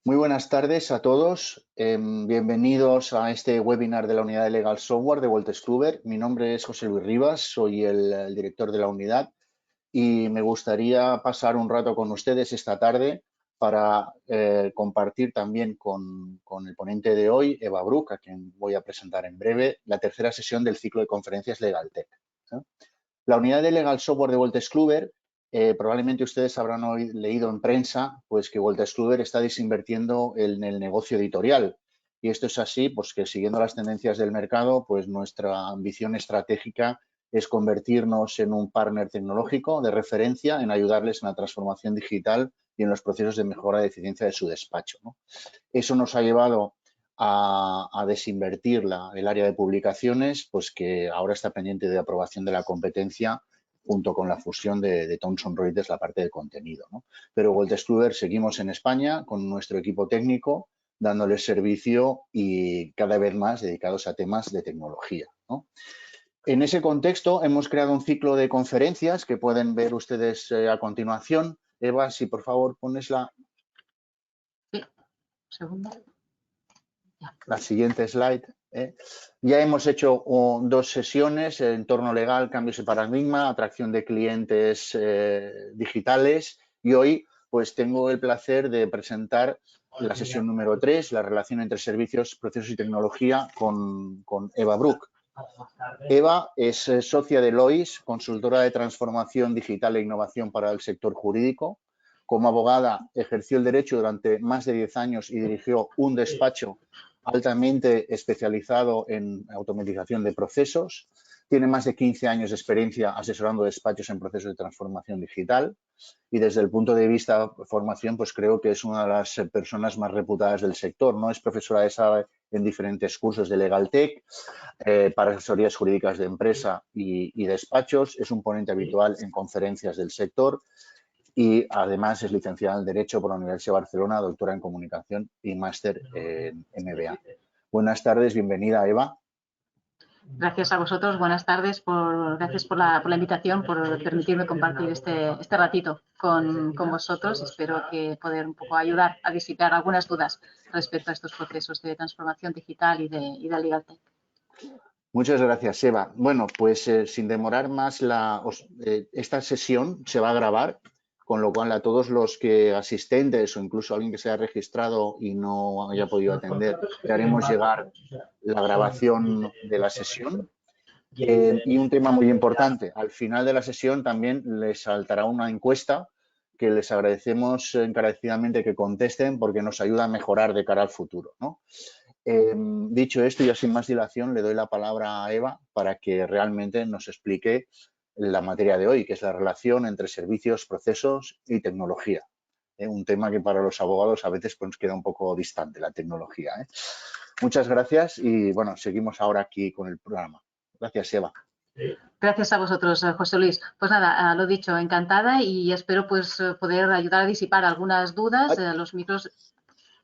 Muy buenas tardes a todos. Bienvenidos a este webinar de la Unidad de Legal Software de Wolters Kluwer. Mi nombre es José Luis Rivas, soy el director de la unidad y me gustaría pasar un rato con ustedes esta tarde para compartir también con el ponente de hoy, Eva Bruck, a quien voy a presentar en breve, la tercera sesión del ciclo de conferencias LegalTech. La Unidad de Legal Software de Wolters Kluwer, probablemente ustedes habrán leído en prensa pues que Wolters Kluwer está desinvirtiendo en el negocio editorial. Y esto es así, pues que siguiendo las tendencias del mercado, pues nuestra ambición estratégica es convertirnos en un partner tecnológico de referencia en ayudarles en la transformación digital y en los procesos de mejora de eficiencia de su despacho, ¿no? Eso nos ha llevado a desinvertir el área de publicaciones, pues que ahora está pendiente de aprobación de la competencia junto con la fusión de Thomson Reuters, la parte de contenido, ¿no? Pero Wolters Kluwer seguimos en España con nuestro equipo técnico, dándoles servicio y cada vez más dedicados a temas de tecnología, ¿no? En ese contexto hemos creado un ciclo de conferencias que pueden ver ustedes a continuación. Eva, si por favor pones Sí, segundo. La siguiente slide. Ya hemos hecho dos sesiones, entorno legal, cambios de paradigma, atracción de clientes digitales, y hoy pues tengo el placer de presentar la sesión número 3, la relación entre servicios, procesos y tecnología con Eva Bruck. Eva es socia de Lois, consultora de transformación digital e innovación para el sector jurídico. Como abogada ejerció el derecho durante más de 10 años y dirigió un despacho altamente especializado en automatización de procesos. Tiene más de 15 años de experiencia asesorando despachos en procesos de transformación digital y desde el punto de vista de formación, pues creo que es una de las personas más reputadas del sector, ¿no? Es profesora de SAE en diferentes cursos de LegalTech, para asesorías jurídicas de empresa y despachos. Es un ponente habitual en conferencias del sector y además es licenciada en Derecho por la Universidad de Barcelona, doctora en Comunicación y máster en MBA. Buenas tardes, bienvenida, Eva. Gracias a vosotros, buenas tardes, gracias por la invitación, por permitirme compartir este ratito con vosotros. Espero que poder un poco ayudar a disipar algunas dudas respecto a estos procesos de transformación digital y de LegalTech. Muchas gracias, Eva. Bueno, pues sin demorar más, esta sesión se va a grabar, con lo cual a todos los que asistentes o incluso a alguien que se haya registrado y no haya podido atender, le haremos llegar la grabación de la sesión. Y un tema muy importante, al final de la sesión también les saltará una encuesta que les agradecemos encarecidamente que contesten porque nos ayuda a mejorar de cara al futuro, ¿no? Dicho esto, ya sin más dilación, le doy la palabra a Eva para que realmente nos explique la materia de hoy, que es la relación entre servicios, procesos y tecnología. Un tema que para los abogados a veces pues, queda un poco distante, la tecnología. Muchas gracias y, bueno, seguimos ahora aquí con el programa. Gracias, Eva. Gracias a vosotros, José Luis. Pues nada, lo dicho, encantada y espero pues poder ayudar a disipar algunas dudas. Los micros...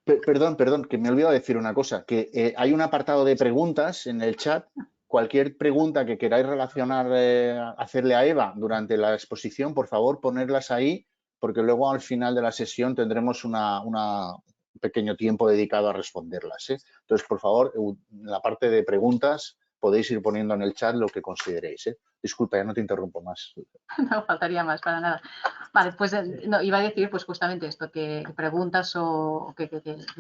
Perdón, que me he olvidado decir una cosa, que hay un apartado de preguntas en el chat. Cualquier pregunta que queráis relacionar, hacerle a Eva durante la exposición, por favor, ponerlas ahí, porque luego al final de la sesión tendremos un pequeño tiempo dedicado a responderlas, ¿eh? Entonces, por favor, en la parte de preguntas podéis ir poniendo en el chat lo que consideréis, ¿eh? Disculpa, ya no te interrumpo más. No faltaría más, para nada. Vale, pues no, iba a decir pues justamente esto, que preguntas o que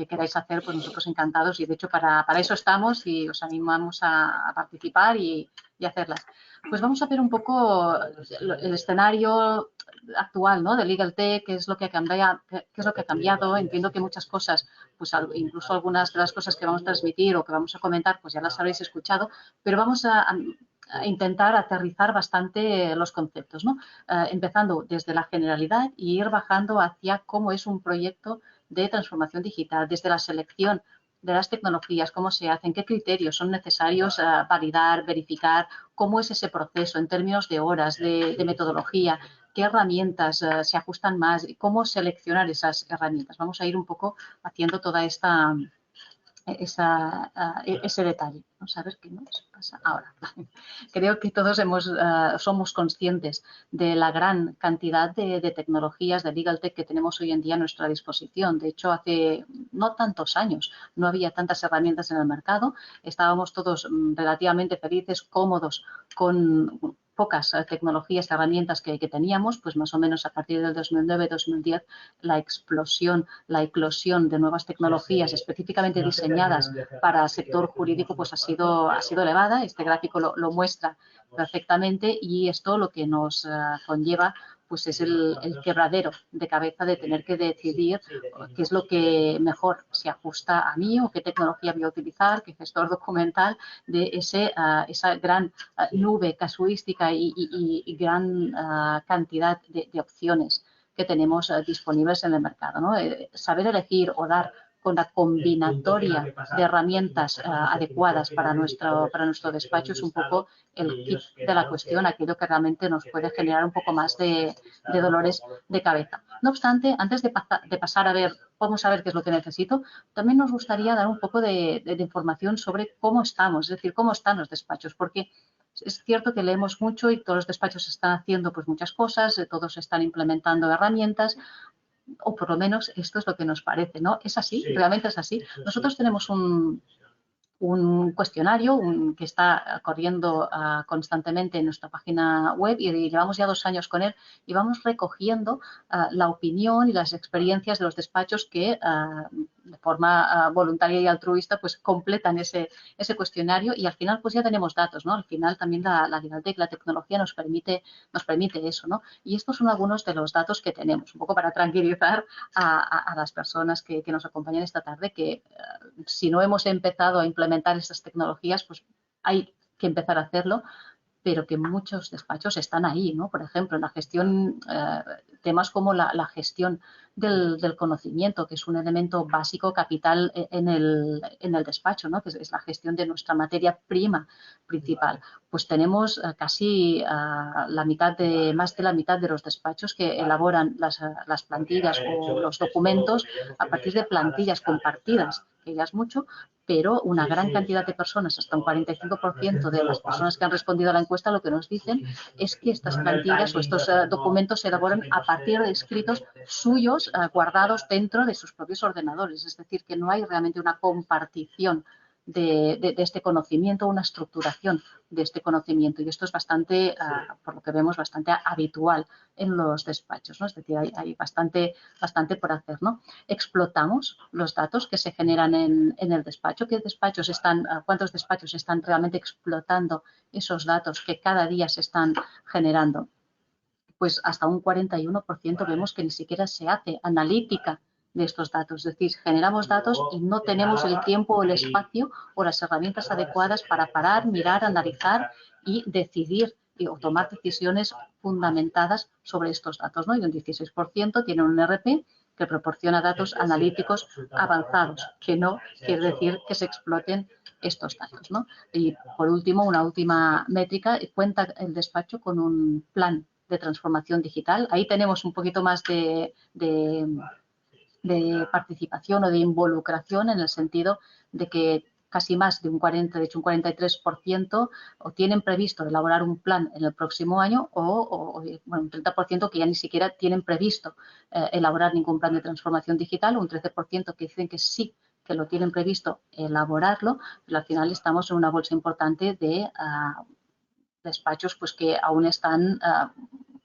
queráis hacer, pues nosotros encantados y de hecho para eso estamos y os animamos a participar y hacerlas. Pues vamos a ver un poco el escenario actual, ¿no? De LegalTech, qué es lo que ha cambiado. Entiendo que muchas cosas, pues incluso algunas de las cosas que vamos a transmitir o que vamos a comentar, pues ya las habréis escuchado, pero vamos a intentar aterrizar bastante los conceptos, ¿no? Empezando desde la generalidad y ir bajando hacia cómo es un proyecto de transformación digital, desde la selección de las tecnologías, cómo se hacen, qué criterios son necesarios validar, verificar, cómo es ese proceso en términos de horas, de metodología, qué herramientas se ajustan más y cómo seleccionar esas herramientas. Vamos a ir un poco haciendo toda esta ese detalle. Vamos a ver qué nos pasa ahora. Creo que todos somos conscientes de la gran cantidad de tecnologías de Legal Tech que tenemos hoy en día a nuestra disposición. De hecho, hace no tantos años no había tantas herramientas en el mercado. Estábamos todos relativamente felices, cómodos con pocas tecnologías, herramientas que teníamos, pues más o menos a partir del 2009-2010 la explosión, la eclosión de nuevas tecnologías específicamente diseñadas para el sector jurídico pues ha sido elevada. Este gráfico lo muestra perfectamente y esto lo que nos conlleva pues es el quebradero de cabeza de tener que decidir qué es lo que mejor se ajusta a mí o qué tecnología voy a utilizar, qué gestor documental de esa gran nube casuística y gran cantidad de opciones que tenemos disponibles en el mercado, ¿no? Saber elegir o dar con la combinatoria de herramientas adecuadas para nuestro despacho es un poco el kit de la cuestión, aquello que realmente nos puede generar un poco más de dolores de cabeza. No obstante, antes de pasar a ver, vamos a ver qué es lo que necesito, también nos gustaría dar un poco de información sobre cómo estamos, es decir, cómo están los despachos, porque es cierto que leemos mucho y todos los despachos están haciendo pues muchas cosas, todos están implementando herramientas, o por lo menos esto es lo que nos parece, ¿no? ¿Es así? ¿Realmente es así? Nosotros tenemos un cuestionario que está corriendo constantemente en nuestra página web y llevamos ya 2 años con él y vamos recogiendo la opinión y las experiencias de los despachos que de forma voluntaria y altruista pues completan ese cuestionario y al final pues ya tenemos datos, ¿no? Al final también la Legal Tech, la tecnología nos permite eso, ¿no? Y estos son algunos de los datos que tenemos, un poco para tranquilizar a las personas que nos acompañan esta tarde, que si no hemos empezado a implementar estas tecnologías, pues hay que empezar a hacerlo, pero que muchos despachos están ahí, ¿no? Por ejemplo, en la gestión, temas como la gestión del conocimiento, que es un elemento básico, capital en el despacho, ¿no? Que es la gestión de nuestra materia prima principal. Pues tenemos casi más de la mitad de los despachos que elaboran las plantillas o los documentos a partir de plantillas compartidas, que ya es mucho, pero una gran cantidad de personas, hasta un 45% de las personas que han respondido a la encuesta, lo que nos dicen es que estas plantillas o estos documentos se elaboran a partir de escritos suyos guardados dentro de sus propios ordenadores. Es decir, que no hay realmente una compartición de este conocimiento, una estructuración de este conocimiento. Y esto es bastante, por lo que vemos, bastante habitual en los despachos, ¿no? Es decir, hay bastante por hacer, ¿no? Explotamos los datos que se generan en el despacho. ¿Cuántos despachos están realmente explotando esos datos que cada día se están generando? Pues hasta un 41% vemos que ni siquiera se hace analítica de estos datos. Es decir, generamos datos y no tenemos el tiempo o el espacio o las herramientas adecuadas para parar, mirar, analizar y decidir o tomar decisiones fundamentadas sobre estos datos, ¿no? Y un 16% tiene un ERP que proporciona datos analíticos avanzados, que no quiere decir que se exploten estos datos, ¿no? Y por último, una última métrica, cuenta el despacho con un plan de transformación digital. Ahí tenemos un poquito más de participación o de involucración en el sentido de que casi más de un 40, de hecho un 43%, o tienen previsto elaborar un plan en el próximo año o bueno, un 30% que ya ni siquiera tienen previsto elaborar ningún plan de transformación digital, un 13% que dicen que sí, que lo tienen previsto elaborarlo, pero al final estamos en una bolsa importante de despachos pues que aún están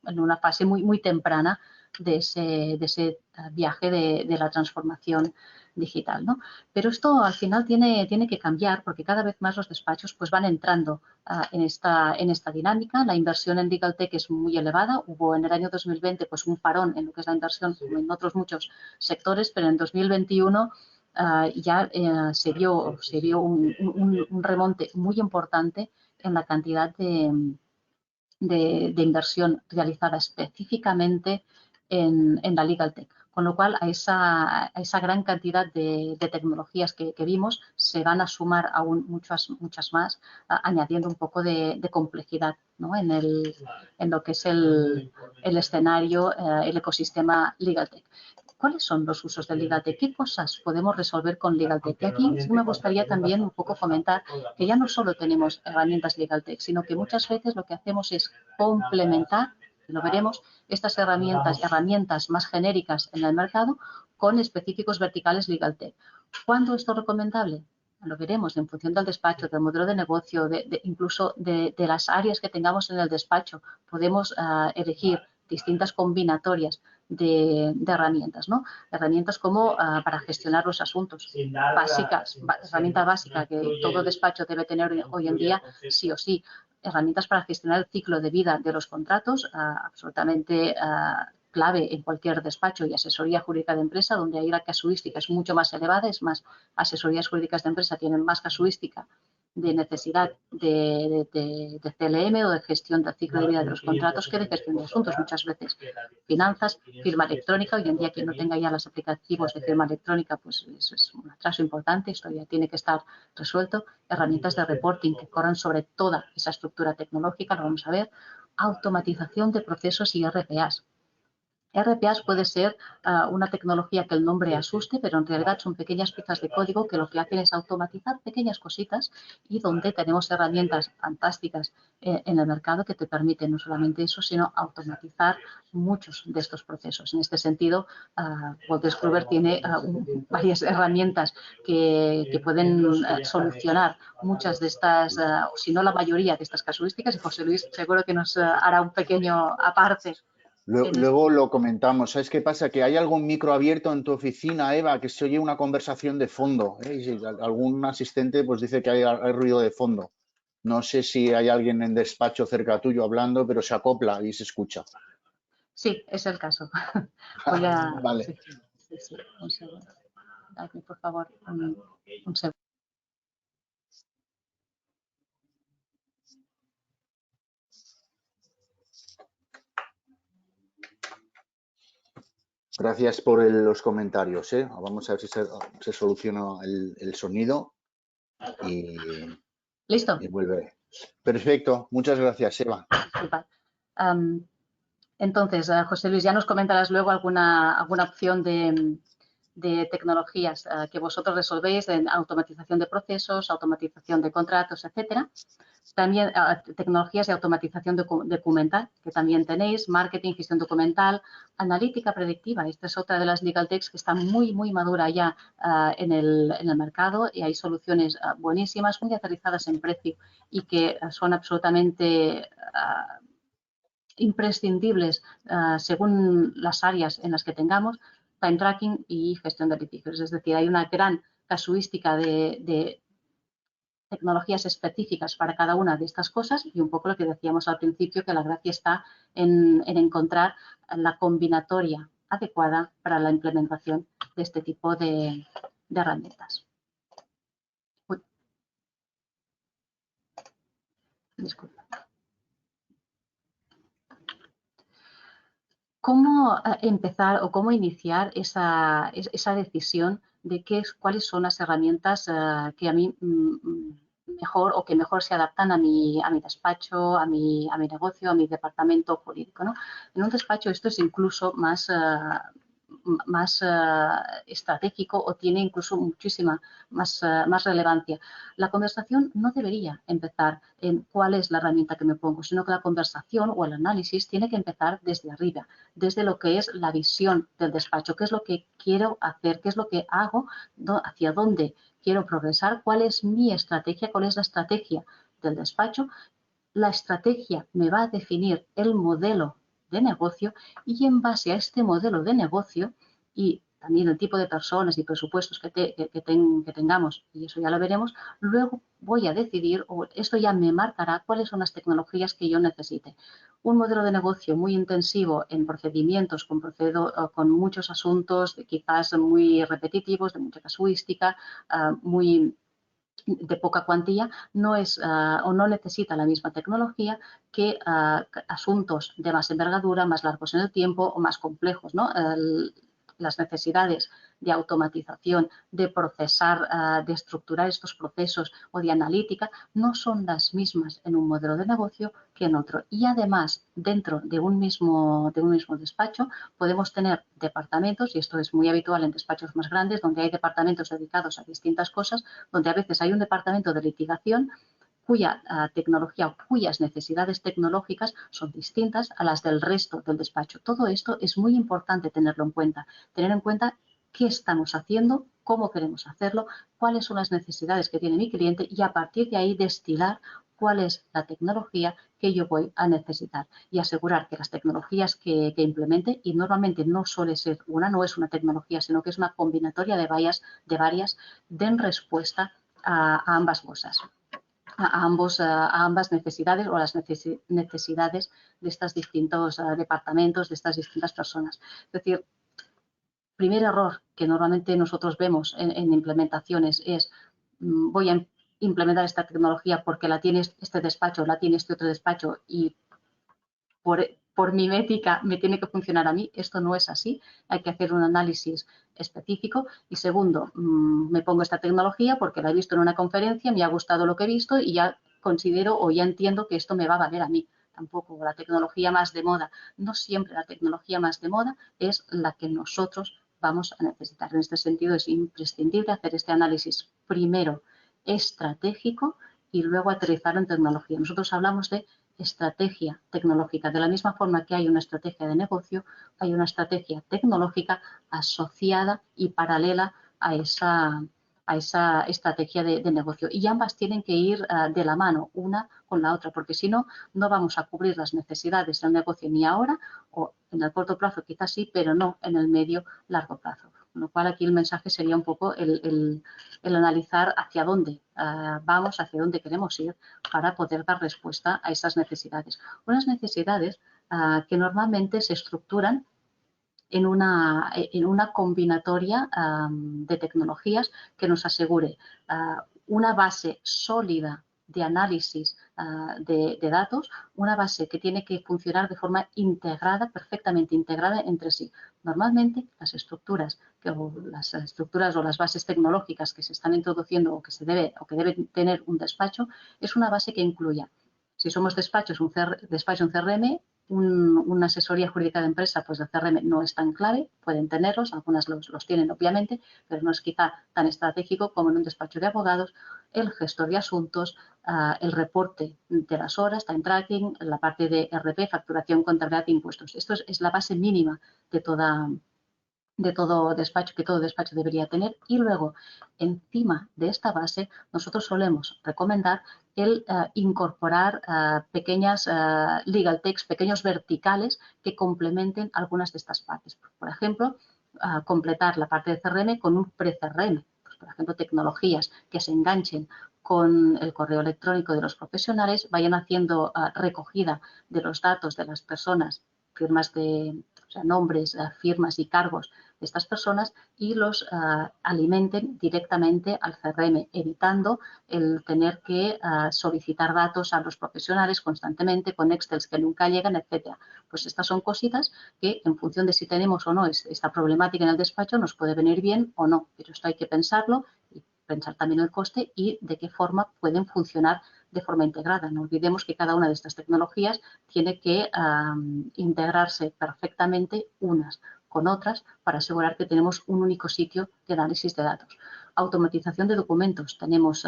en una fase muy temprana de ese viaje de la transformación digital, ¿no? Pero esto al final tiene que cambiar porque cada vez más los despachos pues van entrando en esta dinámica. La inversión en Legal Tech es muy elevada. Hubo en el año 2020 pues un parón en lo que es la inversión como en otros muchos sectores, pero en 2021 ya se vio un remonte muy importante en la cantidad de inversión realizada específicamente en la Legal Tech. Con lo cual, a esa gran cantidad de tecnologías que vimos se van a sumar aún muchas más, añadiendo un poco de complejidad, ¿no? en lo que es el escenario, el ecosistema Legal Tech. ¿Cuáles son los usos del LegalTech? ¿Qué cosas podemos resolver con LegalTech? Y aquí sí me gustaría también un poco comentar que ya no solo tenemos herramientas LegalTech, sino que muchas veces lo que hacemos es complementar, lo veremos, estas herramientas más genéricas en el mercado con específicos verticales LegalTech. ¿Cuándo esto es recomendable? Lo veremos en función del despacho, del modelo de negocio, incluso de las áreas que tengamos en el despacho. Podemos elegir distintas combinatorias de herramientas, ¿no? Herramientas como para gestionar los asuntos básicas, herramienta básica que todo despacho debe tener hoy en día, sí o sí. Herramientas para gestionar el ciclo de vida de los contratos, absolutamente clave en cualquier despacho, y asesoría jurídica de empresa, donde ahí la casuística es mucho más elevada, es más, asesorías jurídicas de empresa tienen más casuística de necesidad de CLM o de gestión del ciclo de vida de los contratos que de gestión de asuntos muchas veces. Finanzas, firma electrónica, hoy en día quien no tenga ya los aplicativos de firma electrónica, pues eso es un atraso importante, esto ya tiene que estar resuelto. Herramientas de reporting que corran sobre toda esa estructura tecnológica, lo vamos a ver. Automatización de procesos y RPAs. RPAs puede ser una tecnología que el nombre asuste, pero en realidad son pequeñas piezas de código que lo que hacen es automatizar pequeñas cositas, y donde tenemos herramientas fantásticas en el mercado que te permiten no solamente eso, sino automatizar muchos de estos procesos. En este sentido, Wolters Kluwer tiene varias herramientas que pueden solucionar muchas de estas, si no la mayoría de estas casuísticas, y José Luis seguro que nos hará un pequeño aparte. Luego lo comentamos. ¿Sabes qué pasa? Que hay algún micro abierto en tu oficina, Eva, que se oye una conversación de fondo. Y si algún asistente pues dice que hay ruido de fondo. No sé si hay alguien en despacho cerca tuyo hablando, pero se acopla y se escucha. Sí, es el caso. Voy a... Vale. Sí. Un segundo. Dame, por favor, un segundo. Gracias por los comentarios. Vamos a ver si se soluciona el sonido y, ¿Listo? y vuelve. Perfecto. Muchas gracias, Eva. Disculpad. Entonces, José Luis, ya nos comentarás luego alguna opción de tecnologías que vosotros resolvéis en automatización de procesos, automatización de contratos, etcétera. También tecnologías de automatización documental, que también tenéis, marketing, gestión documental, analítica predictiva. Esta es otra de las LegalTechs que está muy madura ya en el mercado, y hay soluciones buenísimas, muy aterrizadas en precio y que son absolutamente imprescindibles según las áreas en las que tengamos, time tracking y gestión de litigios. Es decir, hay una gran casuística de tecnologías específicas para cada una de estas cosas, y un poco lo que decíamos al principio, que la gracia está en encontrar la combinatoria adecuada para la implementación de este tipo de herramientas. Uy. Disculpa. ¿Cómo empezar o cómo iniciar esa decisión de cuáles son las herramientas que a mí mejor o que mejor se adaptan a mi despacho, a mi negocio, a mi departamento jurídico, ¿no? En un despacho esto es incluso más estratégico, o tiene incluso muchísima más relevancia. La conversación no debería empezar en cuál es la herramienta que me pongo, sino que la conversación o el análisis tiene que empezar desde arriba, desde lo que es la visión del despacho, qué es lo que quiero hacer, qué es lo que hago, hacia dónde quiero progresar, cuál es mi estrategia, cuál es la estrategia del despacho. La estrategia me va a definir el modelo de negocio, y en base a este modelo de negocio y también el tipo de personas y presupuestos que tengamos, y eso ya lo veremos, luego voy a decidir, o esto ya me marcará cuáles son las tecnologías que yo necesite. Un modelo de negocio muy intensivo en procedimientos, con muchos asuntos quizás muy repetitivos, de mucha casuística, de poca cuantía, no es o no necesita la misma tecnología que asuntos de más envergadura, más largos en el tiempo o más complejos, ¿no? las necesidades de automatización, de procesar, de estructurar estos procesos o de analítica, no son las mismas en un modelo de negocio que en otro. Y además, dentro de un mismo despacho, podemos tener departamentos, y esto es muy habitual en despachos más grandes, donde hay departamentos dedicados a distintas cosas, donde a veces hay un departamento de litigación cuya tecnología o cuyas necesidades tecnológicas son distintas a las del resto del despacho. Todo esto es muy importante tenerlo en cuenta, tener en cuenta qué estamos haciendo, cómo queremos hacerlo, cuáles son las necesidades que tiene mi cliente y a partir de ahí destilar cuál es la tecnología que yo voy a necesitar y asegurar que las tecnologías que implemente, y normalmente no suele ser una, no es una tecnología, sino que es una combinatoria de varias, den respuesta a ambas cosas. A ambas necesidades o a las necesidades de estos distintos departamentos, de estas distintas personas. Es decir, primer error que normalmente nosotros vemos en implementaciones es voy a implementar esta tecnología porque la tiene este despacho, la tiene este otro despacho y por mimética me tiene que funcionar a mí. Esto no es así. Hay que hacer un análisis específico. Y segundo, me pongo esta tecnología porque la he visto en una conferencia, me ha gustado lo que he visto y ya considero o ya entiendo que esto me va a valer a mí. Tampoco la tecnología más de moda. No siempre la tecnología más de moda es la que nosotros vamos a necesitar. En este sentido es imprescindible hacer este análisis primero estratégico y luego aterrizarlo en tecnología. Nosotros hablamos de estrategia tecnológica. De la misma forma que hay una estrategia de negocio, hay una estrategia tecnológica asociada y paralela a esa estrategia de negocio. Y ambas tienen que ir de la mano, una con la otra, porque si no, no vamos a cubrir las necesidades del negocio ni ahora, o en el corto plazo quizás sí, pero no en el medio largo plazo. Con lo cual aquí el mensaje sería un poco el analizar hacia dónde vamos, hacia dónde queremos ir para poder dar respuesta a esas necesidades. Unas necesidades que normalmente se estructuran en una combinatoria de tecnologías que nos asegure una base sólida de análisis de datos, una base que tiene que funcionar de forma integrada, perfectamente integrada entre sí. Normalmente las estructuras o las bases tecnológicas que se están introduciendo o que debe tener un despacho es una base que incluya, si somos despachos, un CRM, una asesoría jurídica de empresa, pues el CRM no es tan clave, pueden tenerlos, algunas los tienen obviamente, pero no es quizá tan estratégico como en un despacho de abogados, el gestor de asuntos, el reporte de las horas, time tracking, la parte de RP, facturación, contabilidad e impuestos. Esto es la base mínima de todo despacho, que todo despacho debería tener. Y luego, encima de esta base, nosotros solemos recomendar el incorporar pequeñas legal techs, pequeños verticales que complementen algunas de estas partes. Por ejemplo, completar la parte de CRM con un pre-CRM. Pues, por ejemplo, tecnologías que se enganchen con el correo electrónico de los profesionales, vayan haciendo recogida de los datos de las personas, nombres, firmas y cargos de estas personas y los alimenten directamente al CRM, evitando el tener que solicitar datos a los profesionales constantemente con Excels que nunca llegan, etcétera. Pues estas son cositas que en función de si tenemos o no esta problemática en el despacho nos puede venir bien o no, pero esto hay que pensarlo y pensar también el coste y de qué forma pueden funcionar de forma integrada. No olvidemos que cada una de estas tecnologías tiene que integrarse perfectamente unas con otras para asegurar que tenemos un único sitio de análisis de datos. Automatización de documentos. Tenemos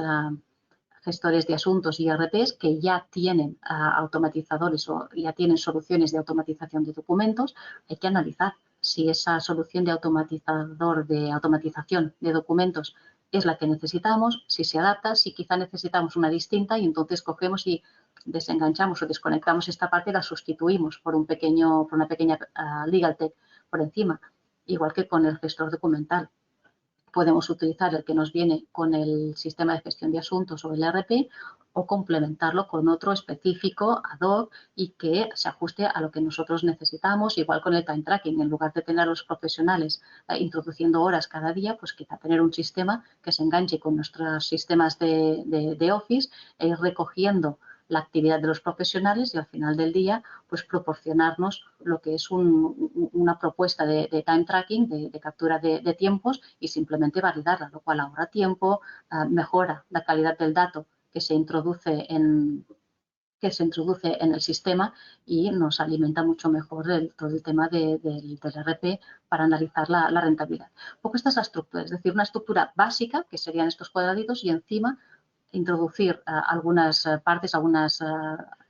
gestores de asuntos y IRPs que ya tienen automatizadores o ya tienen soluciones de automatización de documentos. Hay que analizar si esa solución de automatización de documentos es la que necesitamos, si se adapta, si quizá necesitamos una distinta y entonces cogemos y desenganchamos o desconectamos esta parte y la sustituimos por una pequeña legal tech por encima, igual que con el gestor documental. Podemos utilizar el que nos viene con el sistema de gestión de asuntos o el ERP o complementarlo con otro específico ad hoc y que se ajuste a lo que nosotros necesitamos, igual con el time tracking. En lugar de tener a los profesionales introduciendo horas cada día, pues quizá tener un sistema que se enganche con nuestros sistemas de Office e ir recogiendo la actividad de los profesionales y al final del día pues proporcionarnos lo que es una propuesta de time tracking, de captura de tiempos y simplemente validarla, lo cual ahorra tiempo, mejora la calidad del dato que se introduce en el sistema y nos alimenta mucho mejor todo el tema del RP para analizar la rentabilidad. Un poco esta es la estructura, es decir, una estructura básica, que serían estos cuadraditos, y encima introducir algunas partes, algunas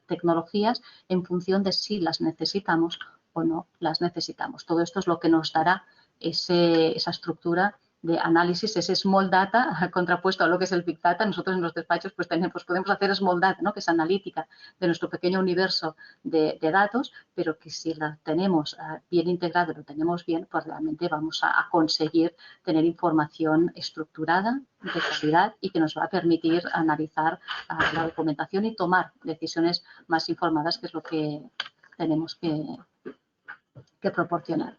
tecnologías en función de si las necesitamos o no las necesitamos. Todo esto es lo que nos dará esa estructura de análisis, ese small data contrapuesto a lo que es el big data. Nosotros en los despachos pues podemos hacer small data, ¿no? Que es analítica de nuestro pequeño universo de datos, pero que si la tenemos bien integrada, lo tenemos bien, pues realmente vamos a conseguir tener información estructurada, de calidad y que nos va a permitir analizar la documentación y tomar decisiones más informadas, que es lo que tenemos que proporcionar.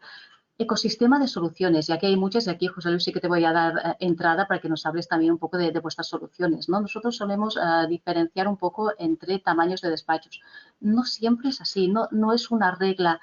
Ecosistema de soluciones, ya que hay muchas, y aquí, José Luis, sí que te voy a dar entrada para que nos hables también un poco de vuestras soluciones, ¿no? Nosotros solemos diferenciar un poco entre tamaños de despachos. No siempre es así, no es una regla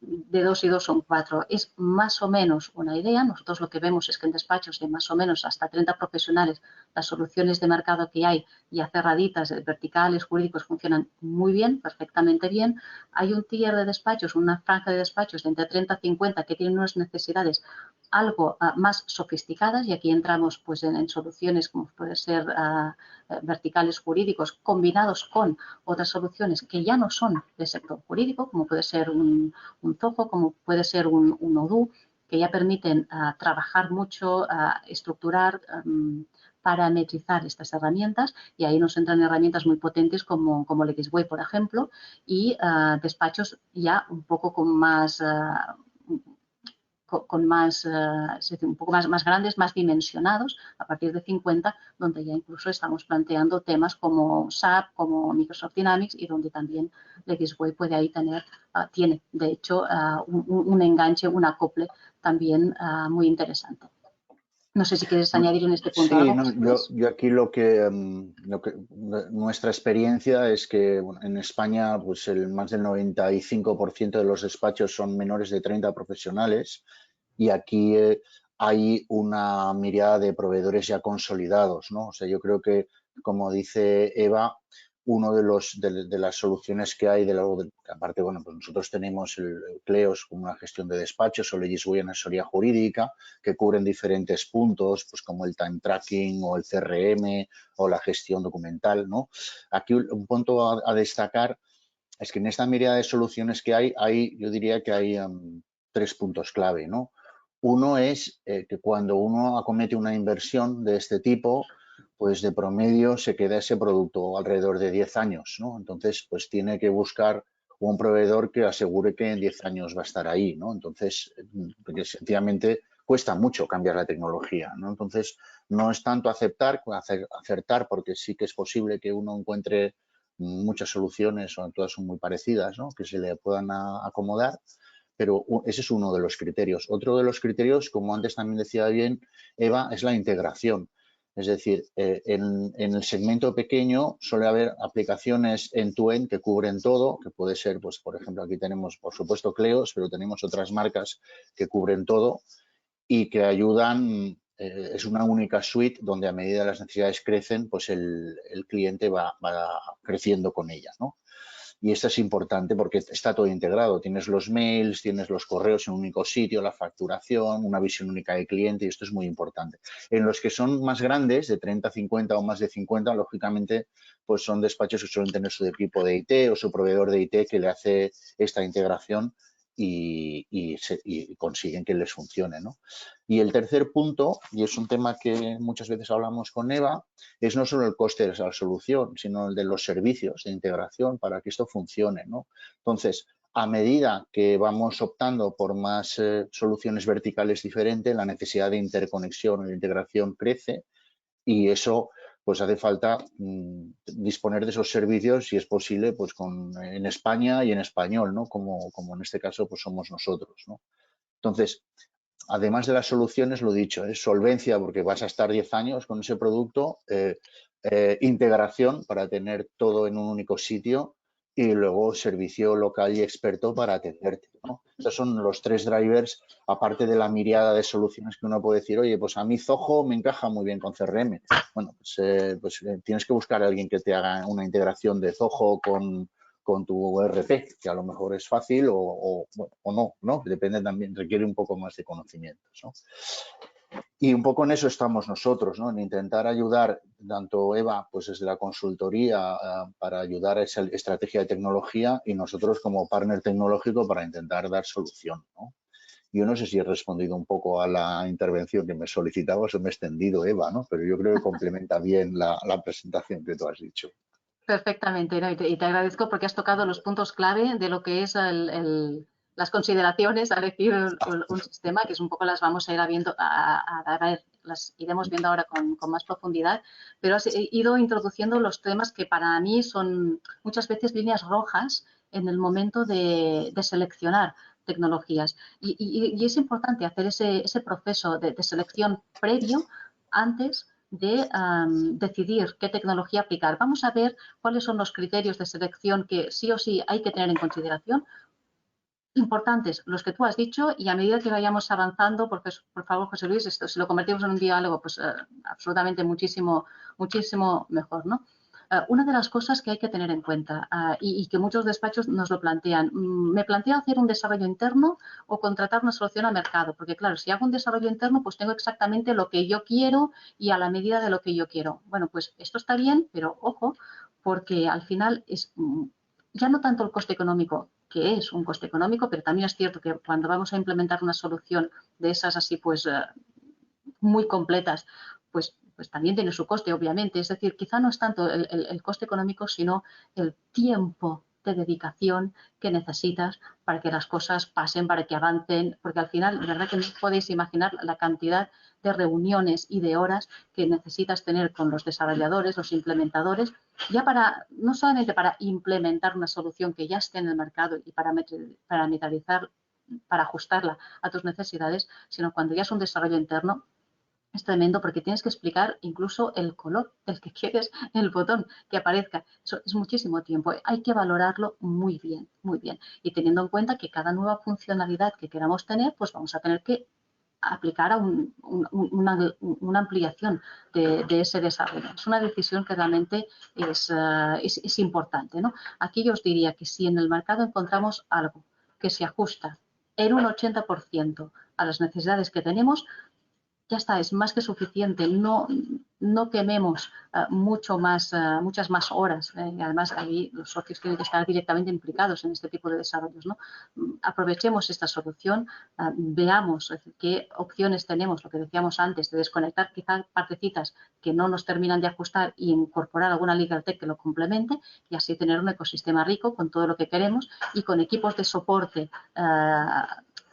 de 2 y 2 son 4, es más o menos una idea. Nosotros lo que vemos es que en despachos de más o menos hasta 30 profesionales, las soluciones de mercado que hay ya cerraditas, verticales, jurídicos, funcionan muy bien, perfectamente bien. Hay un tier de despachos, una franja de despachos de entre 30 a 50 que tienen unas necesidades algo más sofisticadas, y aquí entramos pues en soluciones como puede ser verticales jurídicos combinados con otras soluciones que ya no son del sector jurídico, como puede ser un Zoho, como puede ser un Odoo, que ya permiten trabajar mucho, estructurar, parametrizar estas herramientas, y ahí nos entran herramientas muy potentes como Legisway, por ejemplo, y despachos ya un poco con más un poco más grandes, más dimensionados, a partir de 50, donde ya incluso estamos planteando temas como SAP, como Microsoft Dynamics, y donde también Legisway puede ahí tiene, de hecho, un enganche, un acople también muy interesante. No sé si quieres añadir en este punto Sí, algo. no, yo aquí nuestra experiencia es que bueno, en España pues más del 95% de los despachos son menores de 30 profesionales, y aquí hay una mirada de proveedores ya consolidados, ¿no? O sea, yo creo que, como dice Eva, uno de las soluciones que hay, aparte, bueno, pues nosotros tenemos el Cleos como una gestión de despachos, o Legisway en asesoría jurídica, que cubren diferentes puntos, pues como el time tracking o el CRM o la gestión documental, ¿no? Aquí un punto a destacar es que en esta mirada de soluciones que hay, yo diría que hay 3 puntos clave, ¿no? Uno es que cuando uno acomete una inversión de este tipo, pues de promedio se queda ese producto alrededor de 10 años, ¿no? Entonces, pues tiene que buscar un proveedor que asegure que en 10 años va a estar ahí, ¿no? Entonces, porque sencillamente cuesta mucho cambiar la tecnología, ¿no? Entonces, no es tanto acertar, porque sí que es posible que uno encuentre muchas soluciones, o todas son muy parecidas, ¿no? Que se le puedan acomodar, pero ese es uno de los criterios. Otro de los criterios, como antes también decía bien Eva, es la integración. Es decir, en el segmento pequeño suele haber aplicaciones end-to-end que cubren todo, que puede ser, pues, por ejemplo, aquí tenemos, por supuesto, Cleos, pero tenemos otras marcas que cubren todo y que ayudan. Es una única suite donde, a medida que las necesidades crecen, pues el cliente va creciendo con ella, ¿no? Y esto es importante porque está todo integrado. Tienes los mails, tienes los correos en un único sitio, la facturación, una visión única del cliente, y esto es muy importante. En los que son más grandes, de 30, 50 o más de 50, lógicamente, pues son despachos que suelen tener su equipo de IT o su proveedor de IT que le hace esta integración y consiguen que les funcione, ¿no? Y el tercer punto, y es un tema que muchas veces hablamos con Eva, es no solo el coste de la solución, sino el de los servicios de integración para que esto funcione, ¿no? Entonces, a medida que vamos optando por más soluciones verticales diferentes, la necesidad de interconexión e integración crece, y eso pues hace falta disponer de esos servicios, si es posible, pues en España y en español, ¿no? Como en este caso pues somos nosotros, ¿no? Entonces, además de las soluciones, lo dicho, es solvencia, porque vas a estar 10 años con ese producto, integración para tener todo en un único sitio y luego servicio local y experto para atenderte, ¿no? Esos son los 3 drivers, aparte de la miriada de soluciones que uno puede decir, oye, pues a mí Zoho me encaja muy bien con CRM. Bueno, pues tienes que buscar a alguien que te haga una integración de Zoho con tu ERP, que a lo mejor es fácil o no, depende también, requiere un poco más de conocimientos, ¿no? Y un poco en eso estamos nosotros, ¿no? En intentar ayudar, tanto Eva, pues desde la consultoría para ayudar a esa estrategia de tecnología y nosotros como partner tecnológico para intentar dar solución, ¿no? Yo no sé si he respondido un poco a la intervención que me solicitabas o me he extendido, Eva, ¿no? Pero yo creo que complementa bien la presentación que tú has dicho. Perfectamente, ¿no? Y te agradezco porque has tocado los puntos clave de lo que es las consideraciones a elegir un sistema, que es un poco las vamos a ir viendo, a ver, las iremos viendo ahora con más profundidad, pero has ido introduciendo los temas que para mí son muchas veces líneas rojas en el momento de seleccionar tecnologías. Y es importante hacer ese proceso de selección previo antes de decidir qué tecnología aplicar. Vamos a ver cuáles son los criterios de selección que sí o sí hay que tener en consideración. Importantes, los que tú has dicho, y a medida que vayamos avanzando, porque por favor, José Luis, esto, si lo convertimos en un diálogo, pues absolutamente muchísimo mejor, ¿no? Una de las cosas que hay que tener en cuenta y que muchos despachos nos lo plantean, ¿me planteo hacer un desarrollo interno o contratar una solución a mercado? Porque claro, si hago un desarrollo interno, pues tengo exactamente lo que yo quiero y a la medida de lo que yo quiero. Bueno, pues esto está bien, pero ojo, porque al final es ya no tanto el coste económico, que es un coste económico, pero también es cierto que cuando vamos a implementar una solución de esas así, pues muy completas, pues también tiene su coste, obviamente. Es decir, quizá no es tanto el coste económico, sino el tiempo de dedicación que necesitas para que las cosas pasen, para que avancen, porque al final, de verdad que no podéis imaginar la cantidad de reuniones y de horas que necesitas tener con los desarrolladores, los implementadores, ya para, no solamente para implementar una solución que ya esté en el mercado y parametrizar, para ajustarla a tus necesidades, sino cuando ya es un desarrollo interno, es tremendo porque tienes que explicar incluso el color del que quieres el botón que aparezca. Eso es muchísimo tiempo. Hay que valorarlo muy bien, muy bien. Y teniendo en cuenta que cada nueva funcionalidad que queramos tener, pues vamos a tener que aplicar a una ampliación de ese desarrollo. Es una decisión que realmente es importante, ¿no? Aquí yo os diría que si en el mercado encontramos algo que se ajusta en un 80% a las necesidades que tenemos, ya está, es más que suficiente. No quememos muchas más horas. Además, ahí los socios tienen que estar directamente implicados en este tipo de desarrollos, ¿no? Aprovechemos esta solución, veamos qué opciones tenemos, lo que decíamos antes, de desconectar quizás partecitas que no nos terminan de ajustar y incorporar alguna legal tech que lo complemente y así tener un ecosistema rico con todo lo que queremos y con equipos de soporte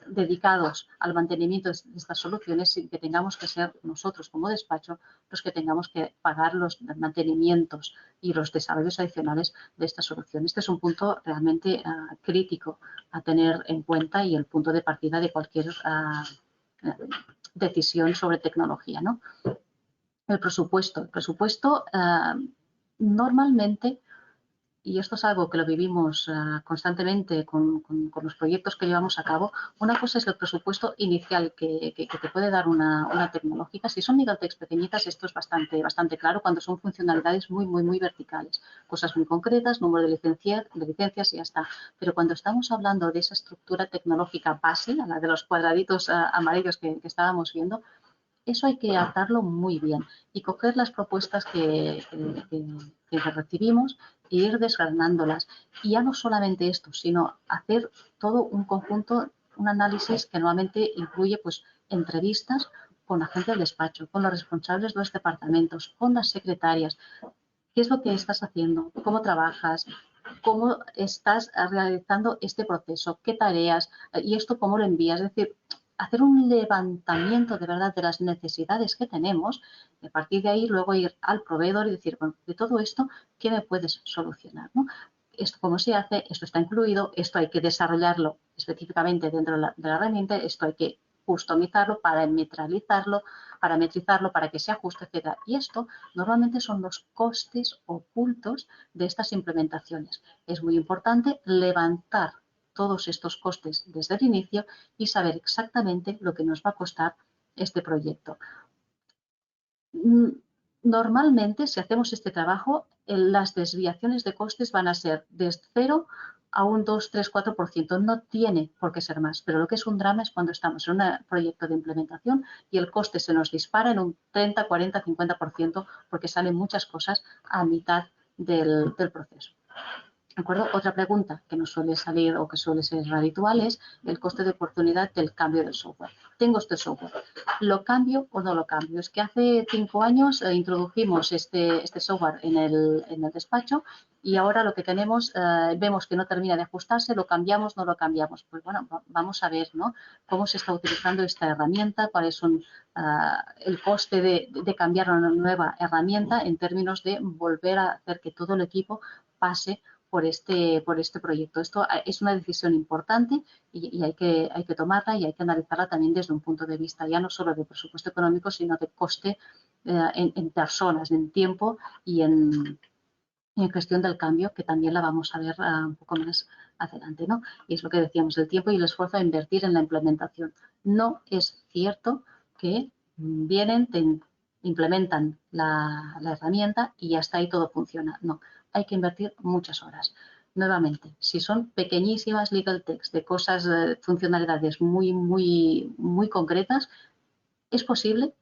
dedicados al mantenimiento de estas soluciones sin que tengamos que ser nosotros como despacho los que tengamos que pagar los mantenimientos y los desarrollos adicionales de esta solución. Este es un punto realmente crítico a tener en cuenta y el punto de partida de cualquier decisión sobre tecnología, ¿no? El presupuesto. El presupuesto normalmente, y esto es algo que lo vivimos constantemente con los proyectos que llevamos a cabo, una cosa es el presupuesto inicial que te puede dar una tecnológica. Si son Nigaltex pequeñitas, esto es bastante claro cuando son funcionalidades muy verticales, cosas muy concretas, número de licencias y ya está. Pero cuando estamos hablando de esa estructura tecnológica base, a la de los cuadraditos amarillos que estábamos viendo, eso hay que atarlo muy bien y coger las propuestas que recibimos e ir desgranándolas. Y ya no solamente esto, sino hacer todo un conjunto, un análisis que normalmente incluye pues entrevistas con la gente del despacho, con los responsables de los departamentos, con las secretarias. ¿Qué es lo que estás haciendo? ¿Cómo trabajas? ¿Cómo estás realizando este proceso? ¿Qué tareas? ¿Y esto cómo lo envías? Es decir, hacer un levantamiento de verdad de las necesidades que tenemos y a partir de ahí luego ir al proveedor y decir, bueno, de todo esto, ¿qué me puedes solucionar? ¿No? Esto cómo se hace, esto está incluido, esto hay que desarrollarlo específicamente dentro de la herramienta, esto hay que customizarlo, parametrizarlo, para que se ajuste, etc. Y esto normalmente son los costes ocultos de estas implementaciones. Es muy importante levantar todos estos costes desde el inicio y saber exactamente lo que nos va a costar este proyecto. Normalmente, si hacemos este trabajo, las desviaciones de costes van a ser de 0 a un 2, 3, 4%. No tiene por qué ser más, pero lo que es un drama es cuando estamos en un proyecto de implementación y el coste se nos dispara en un 30, 40, 50% porque salen muchas cosas a mitad del proceso. ¿De acuerdo? Otra pregunta que nos suele salir o que suele ser habitual es el coste de oportunidad del cambio del software. Tengo este software, ¿lo cambio o no lo cambio? Es que hace 5 años introdujimos este software en el despacho y ahora lo que tenemos, vemos que no termina de ajustarse, ¿lo cambiamos o no lo cambiamos? Pues bueno, vamos a ver, ¿no?, cómo se está utilizando esta herramienta, cuáles son el coste de cambiar a una nueva herramienta en términos de volver a hacer que todo el equipo pase por este proyecto. Esto es una decisión importante y hay que tomarla y hay que analizarla también desde un punto de vista ya no solo de presupuesto económico, sino de coste en personas, en tiempo y en gestión del cambio, que también la vamos a ver un poco más adelante, ¿no? Y es lo que decíamos, el tiempo y el esfuerzo a invertir en la implementación. No es cierto que vienen, implementan la herramienta y ya está ahí, todo funciona. No, hay que invertir muchas horas. Nuevamente, si son pequeñísimas legal text de cosas, funcionalidades muy concretas, es posible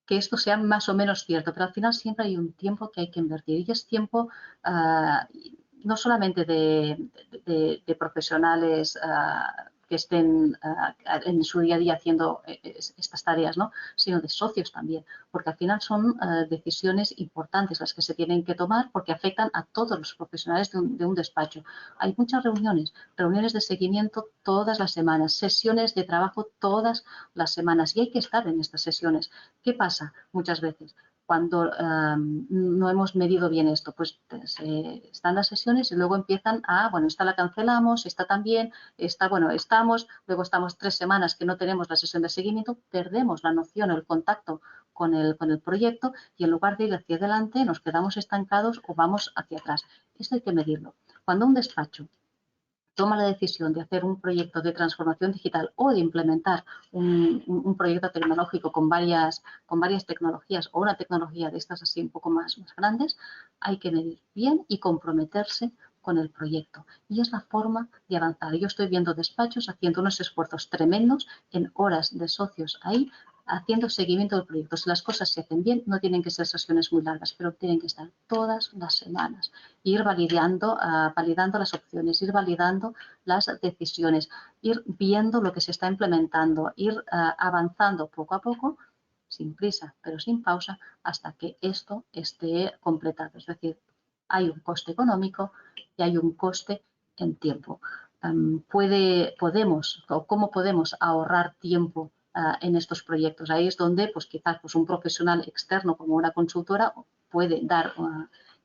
que esto sea más o menos cierto, pero al final siempre hay un tiempo que hay que invertir y es tiempo no solamente de profesionales que estén en su día a día haciendo estas tareas, ¿no?, sino de socios también, porque al final son decisiones importantes las que se tienen que tomar porque afectan a todos los profesionales de un despacho. Hay muchas reuniones de seguimiento todas las semanas, sesiones de trabajo todas las semanas y hay que estar en estas sesiones. ¿Qué pasa muchas veces? Cuando no hemos medido bien esto, pues están las sesiones y luego empiezan bueno, esta la cancelamos, esta también, esta, bueno, luego estamos 3 semanas que no tenemos la sesión de seguimiento, perdemos la noción o el contacto con el proyecto y en lugar de ir hacia adelante nos quedamos estancados o vamos hacia atrás. Esto hay que medirlo. Cuando un despacho toma la decisión de hacer un proyecto de transformación digital o de implementar un proyecto tecnológico con varias tecnologías o una tecnología de estas así un poco más grandes, hay que medir bien y comprometerse con el proyecto. Y es la forma de avanzar. Yo estoy viendo despachos haciendo unos esfuerzos tremendos en horas de socios ahí, haciendo seguimiento del proyecto. Si las cosas se hacen bien, no tienen que ser sesiones muy largas, pero tienen que estar todas las semanas. Ir validando las opciones, ir validando las decisiones, ir viendo lo que se está implementando, ir avanzando poco a poco, sin prisa, pero sin pausa, hasta que esto esté completado. Es decir, hay un coste económico y hay un coste en tiempo. ¿Cómo podemos ahorrar tiempo en estos proyectos? Ahí es donde pues quizás pues, un profesional externo como una consultora puede dar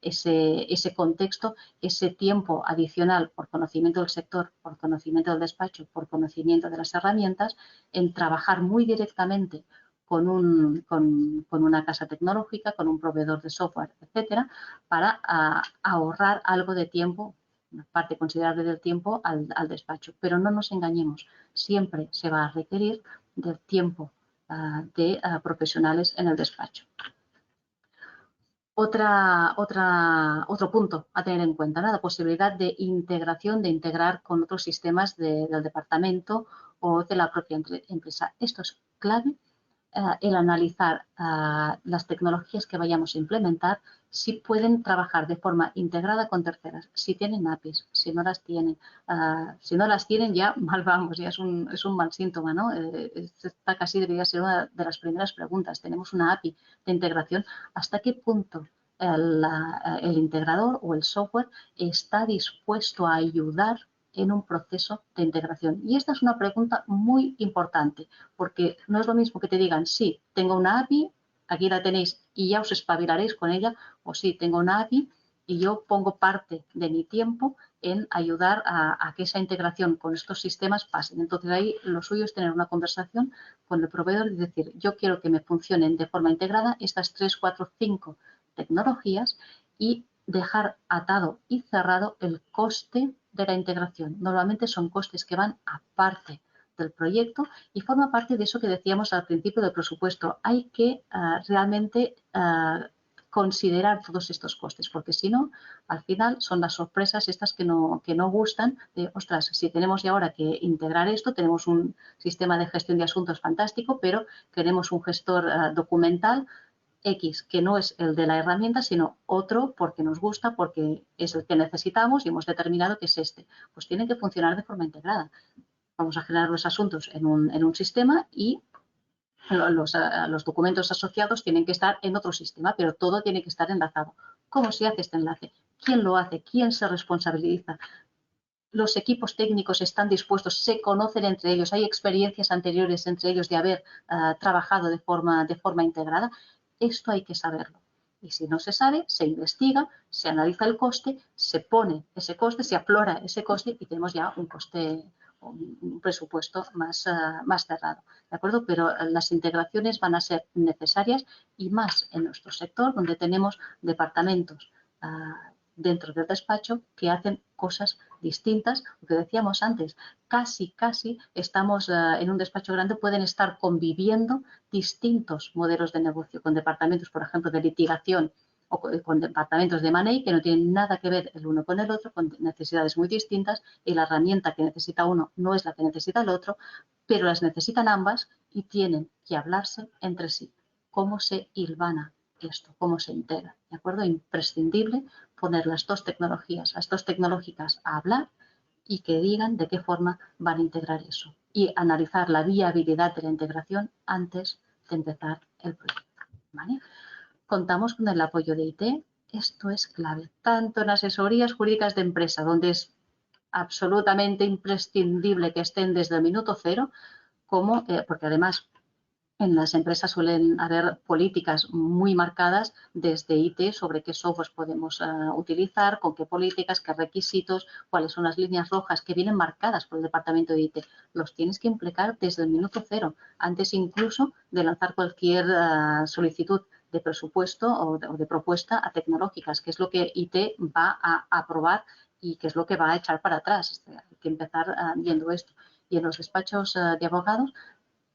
ese contexto, ese tiempo adicional por conocimiento del sector, por conocimiento del despacho, por conocimiento de las herramientas, en trabajar muy directamente con una casa tecnológica, con un proveedor de software, etcétera, para ahorrar algo de tiempo, una parte considerable del tiempo al despacho. Pero no nos engañemos, siempre se va a requerir del tiempo de profesionales en el despacho. Otro punto a tener en cuenta, ¿no?, la posibilidad de integración, de integrar con otros sistemas del departamento o de la propia empresa. Esto es clave, el analizar las tecnologías que vayamos a implementar, si pueden trabajar de forma integrada con terceras, si tienen APIs, si no las tienen. Si no las tienen, ya mal vamos, ya es un mal síntoma, ¿no? Esta casi debería ser una de las primeras preguntas. Tenemos una API de integración. ¿Hasta qué punto el integrador o el software está dispuesto a ayudar en un proceso de integración? Y esta es una pregunta muy importante, porque no es lo mismo que te digan, sí, tengo una API, aquí la tenéis y ya os espabilaréis con ella, o sí, tengo una API y yo pongo parte de mi tiempo en ayudar a que esa integración con estos sistemas pase. Entonces, ahí lo suyo es tener una conversación con el proveedor y decir, yo quiero que me funcionen de forma integrada estas 3, 4, 5 tecnologías y dejar atado y cerrado el coste de la integración. Normalmente son costes que van aparte del proyecto y forma parte de eso que decíamos al principio del presupuesto. Hay que realmente considerar todos estos costes, porque si no, al final son las sorpresas estas que no gustan de, ostras, si tenemos ya ahora que integrar esto, tenemos un sistema de gestión de asuntos fantástico, pero queremos un gestor documental X, que no es el de la herramienta, sino otro porque nos gusta, porque es el que necesitamos y hemos determinado que es este. Pues tienen que funcionar de forma integrada. Vamos a generar los asuntos en un sistema y los documentos asociados tienen que estar en otro sistema, pero todo tiene que estar enlazado. ¿Cómo se hace este enlace? ¿Quién lo hace? ¿Quién se responsabiliza? Los equipos técnicos están dispuestos, se conocen entre ellos, hay experiencias anteriores entre ellos de haber trabajado de forma integrada. Esto hay que saberlo. Y si no se sabe, se investiga, se analiza el coste, se pone ese coste, se aflora ese coste y tenemos ya un coste, un presupuesto más cerrado. ¿De acuerdo? Pero las integraciones van a ser necesarias y más en nuestro sector, donde tenemos departamentos dentro del despacho que hacen cosas distintas. Lo que decíamos antes, casi estamos en un despacho grande, pueden estar conviviendo distintos modelos de negocio con departamentos, por ejemplo, de litigación o con departamentos de money que no tienen nada que ver el uno con el otro, con necesidades muy distintas y la herramienta que necesita uno no es la que necesita el otro, pero las necesitan ambas y tienen que hablarse entre sí. ¿Cómo se hilvana esto? ¿Cómo se integra? ¿De acuerdo? Imprescindible poner las dos tecnológicas a hablar y que digan de qué forma van a integrar eso y analizar la viabilidad de la integración antes de empezar el proyecto. ¿Vale? Contamos con el apoyo de IT. Esto es clave, tanto en asesorías jurídicas de empresa, donde es absolutamente imprescindible que estén desde el minuto cero, como, porque además en las empresas suelen haber políticas muy marcadas desde IT sobre qué softwares podemos utilizar, con qué políticas, qué requisitos, cuáles son las líneas rojas que vienen marcadas por el departamento de IT. Los tienes que implicar desde el minuto cero, antes incluso de lanzar cualquier solicitud de presupuesto o de propuesta a tecnológicas, que es lo que IT va a aprobar y que es lo que va a echar para atrás. Hay que empezar viendo esto. Y en los despachos de abogados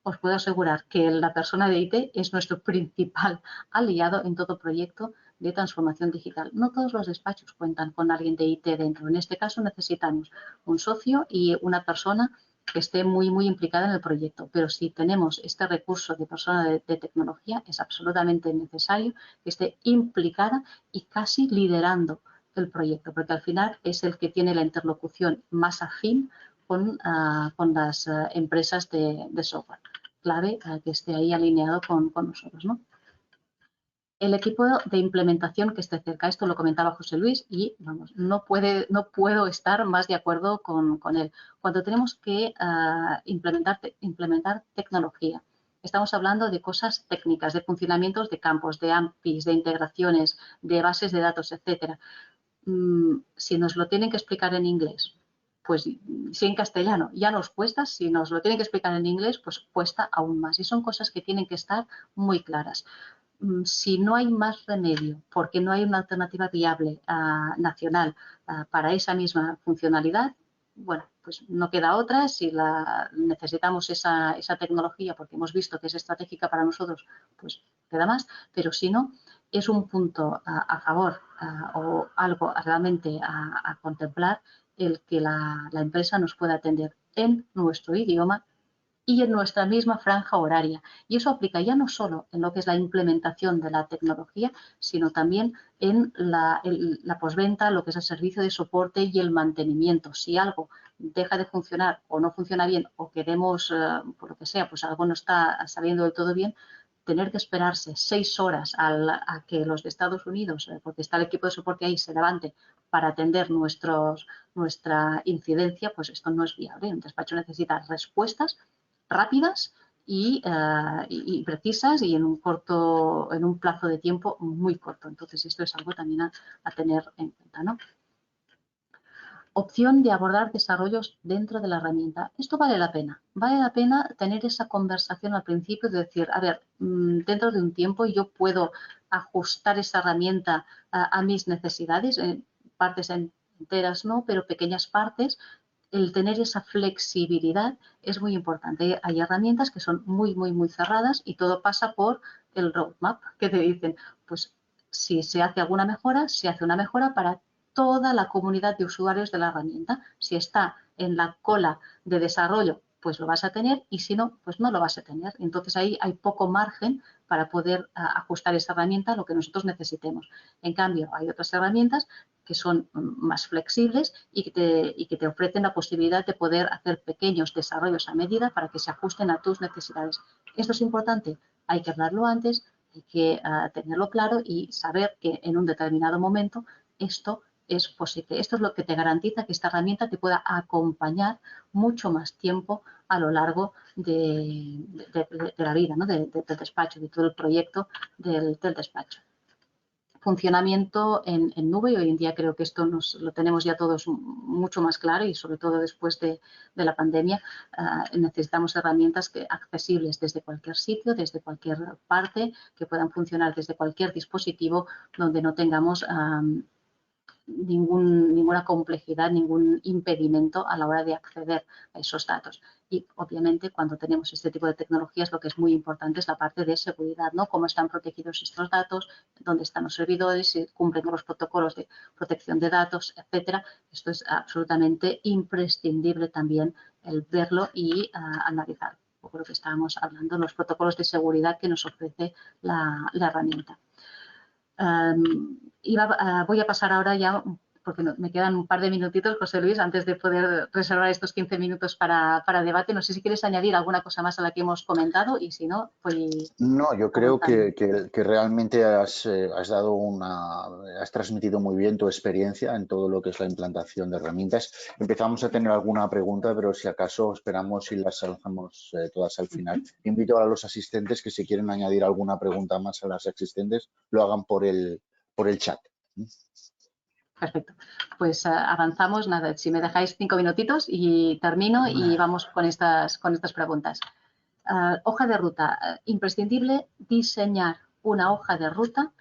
os puedo asegurar que la persona de IT es nuestro principal aliado en todo proyecto de transformación digital. No todos los despachos cuentan con alguien de IT dentro. En este caso necesitamos un socio y una persona que esté muy implicada en el proyecto. Pero si tenemos este recurso de persona de tecnología, es absolutamente necesario que esté implicada y casi liderando el proyecto, porque al final es el que tiene la interlocución más afín con las empresas de software. Clave que esté ahí alineado con nosotros, ¿no? El equipo de implementación que esté cerca, esto lo comentaba José Luis y vamos, no puedo estar más de acuerdo con él. Cuando tenemos que implementar tecnología, estamos hablando de cosas técnicas, de funcionamientos de campos, de APIs, de integraciones, de bases de datos, etcétera. Si nos lo tienen que explicar en inglés, pues si en castellano ya nos cuesta, si nos lo tienen que explicar en inglés, pues cuesta aún más. Y son cosas que tienen que estar muy claras. Si no hay más remedio, porque no hay una alternativa viable nacional para esa misma funcionalidad, bueno, pues no queda otra. Si necesitamos esa tecnología porque hemos visto que es estratégica para nosotros, pues queda más. Pero si no, es un punto a favor o algo realmente a contemplar el que la empresa nos pueda atender en nuestro idioma y en nuestra misma franja horaria. Y eso aplica ya no solo en lo que es la implementación de la tecnología, sino también en la postventa, lo que es el servicio de soporte y el mantenimiento. Si algo deja de funcionar o no funciona bien o queremos, por lo que sea, pues algo no está saliendo del todo bien, tener que esperarse 6 horas a que los de Estados Unidos, porque está el equipo de soporte ahí, se levante para atender nuestra incidencia, pues esto no es viable. Un despacho necesita respuestas rápidas y precisas y en un plazo de tiempo muy corto. Entonces, esto es algo también a tener en cuenta, ¿no? Opción de abordar desarrollos dentro de la herramienta. Esto vale la pena. Vale la pena tener esa conversación al principio de decir, a ver, dentro de un tiempo yo puedo ajustar esa herramienta a mis necesidades, partes enteras no, pero pequeñas partes. El tener esa flexibilidad es muy importante. Hay herramientas que son muy, muy, muy cerradas y todo pasa por el roadmap, que te dicen, pues si se hace alguna mejora, se hace una mejora para toda la comunidad de usuarios de la herramienta. Si está en la cola de desarrollo, pues lo vas a tener y si no, pues no lo vas a tener. Entonces ahí hay poco margen para poder ajustar esa herramienta a lo que nosotros necesitemos. En cambio, hay otras herramientas que son más flexibles y que te ofrecen la posibilidad de poder hacer pequeños desarrollos a medida para que se ajusten a tus necesidades. Esto es importante, hay que hablarlo antes, hay que tenerlo claro y saber que en un determinado momento esto es posible. Esto es lo que te garantiza que esta herramienta te pueda acompañar mucho más tiempo a lo largo de la vida, ¿no? del despacho, de todo el proyecto del despacho. Funcionamiento en nube, y hoy en día creo que esto lo tenemos ya todos mucho más claro y sobre todo después de la pandemia necesitamos herramientas accesibles desde cualquier sitio, desde cualquier parte, que puedan funcionar desde cualquier dispositivo donde no tengamos ninguna complejidad, ningún impedimento a la hora de acceder a esos datos. Y obviamente cuando tenemos este tipo de tecnologías lo que es muy importante es la parte de seguridad, ¿no? Cómo están protegidos estos datos, dónde están los servidores, si cumplen con los protocolos de protección de datos, etcétera. Esto es absolutamente imprescindible también el verlo y analizar. Un poco lo que estábamos hablando, los protocolos de seguridad que nos ofrece la herramienta. Voy a pasar ahora ya, porque me quedan un par de minutitos, José Luis, antes de poder reservar estos 15 minutos para debate. No sé si quieres añadir alguna cosa más a la que hemos comentado y si no, pues No, yo creo que realmente has transmitido muy bien tu experiencia en todo lo que es la implantación de herramientas. Empezamos a tener alguna pregunta, pero si acaso esperamos y las lanzamos todas al final. Invito a los asistentes que si quieren añadir alguna pregunta más a las existentes, lo hagan por el chat. Perfecto. Pues avanzamos. Nada, si me dejáis 5 minutitos y termino y vamos con estas preguntas. Hoja de ruta. Imprescindible diseñar una hoja de ruta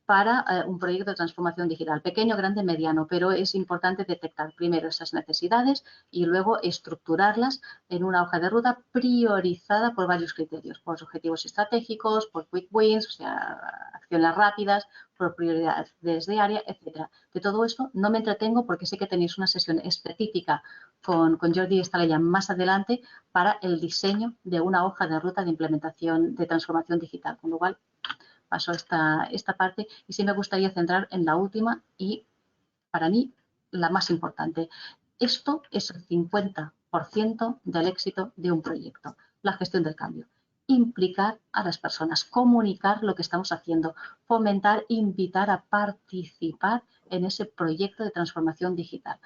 para un proyecto de transformación digital, pequeño, grande, mediano, pero es importante detectar primero esas necesidades y luego estructurarlas en una hoja de ruta priorizada por varios criterios, por objetivos estratégicos, por quick wins, o sea, acciones rápidas, por prioridades de área, etcétera. De todo esto no me entretengo porque sé que tenéis una sesión específica con Jordi Estalella más adelante para el diseño de una hoja de ruta de implementación de transformación digital, con lo cual paso esta parte y sí me gustaría centrar en la última y, para mí, la más importante. Esto es el 50% del éxito de un proyecto, la gestión del cambio. Implicar a las personas, comunicar lo que estamos haciendo, fomentar, invitar a participar en ese proyecto de transformación digital.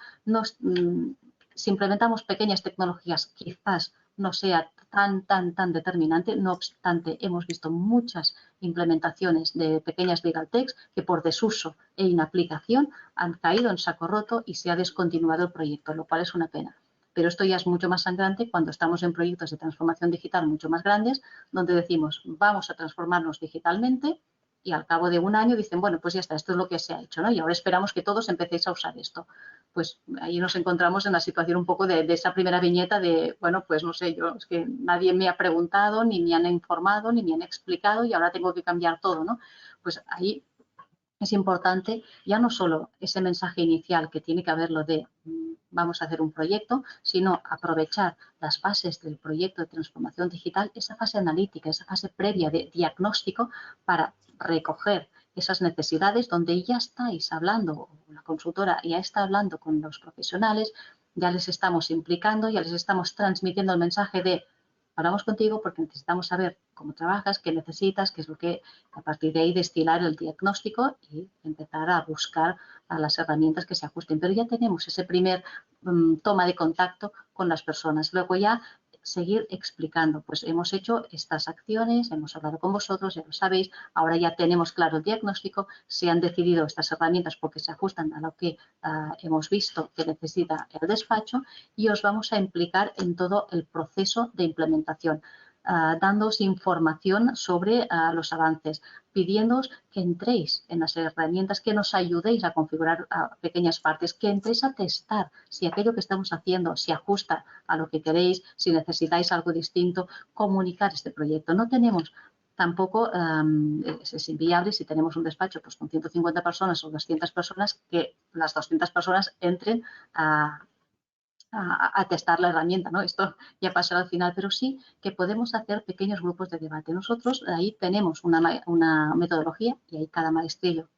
Si implementamos pequeñas tecnologías, quizás no sea tan determinante. No obstante, hemos visto muchas implementaciones de pequeñas legal techs que por desuso e inaplicación han caído en saco roto y se ha descontinuado el proyecto, lo cual es una pena. Pero esto ya es mucho más sangrante cuando estamos en proyectos de transformación digital mucho más grandes, donde decimos, vamos a transformarnos digitalmente y al cabo de un año dicen, bueno, pues ya está, esto es lo que se ha hecho, ¿no? Y ahora esperamos que todos empecéis a usar esto. Pues ahí nos encontramos en la situación un poco de esa primera viñeta de, bueno, pues no sé, yo es que nadie me ha preguntado, ni me han informado, ni me han explicado y ahora tengo que cambiar todo, ¿no? Pues ahí es importante ya no solo ese mensaje inicial que tiene que haberlo de vamos a hacer un proyecto, sino aprovechar las fases del proyecto de transformación digital, esa fase analítica, esa fase previa de diagnóstico para recoger esas necesidades donde ya estáis hablando, la consultora ya está hablando con los profesionales, ya les estamos implicando, ya les estamos transmitiendo el mensaje de hablamos contigo porque necesitamos saber cómo trabajas, qué necesitas, qué es lo que, a partir de ahí destilar el diagnóstico y empezar a buscar a las herramientas que se ajusten. Pero ya tenemos ese primer toma de contacto con las personas. Luego ya seguir explicando. Pues hemos hecho estas acciones, hemos hablado con vosotros, ya lo sabéis, ahora ya tenemos claro el diagnóstico, se han decidido estas herramientas porque se ajustan a lo que hemos visto que necesita el despacho y os vamos a implicar en todo el proceso de implementación. Dándoos información sobre los avances, pidiéndoos que entréis en las herramientas, que nos ayudéis a configurar pequeñas partes, que entréis a testar si aquello que estamos haciendo se ajusta a lo que queréis, si necesitáis algo distinto, comunicar este proyecto. No tenemos tampoco, es inviable si tenemos un despacho pues, con 150 personas o 200 personas, que las 200 personas entren a testar la herramienta, ¿no? Esto ya pasará al final, pero sí que podemos hacer pequeños grupos de debate. Nosotros ahí tenemos una metodología y ahí cada maestrillo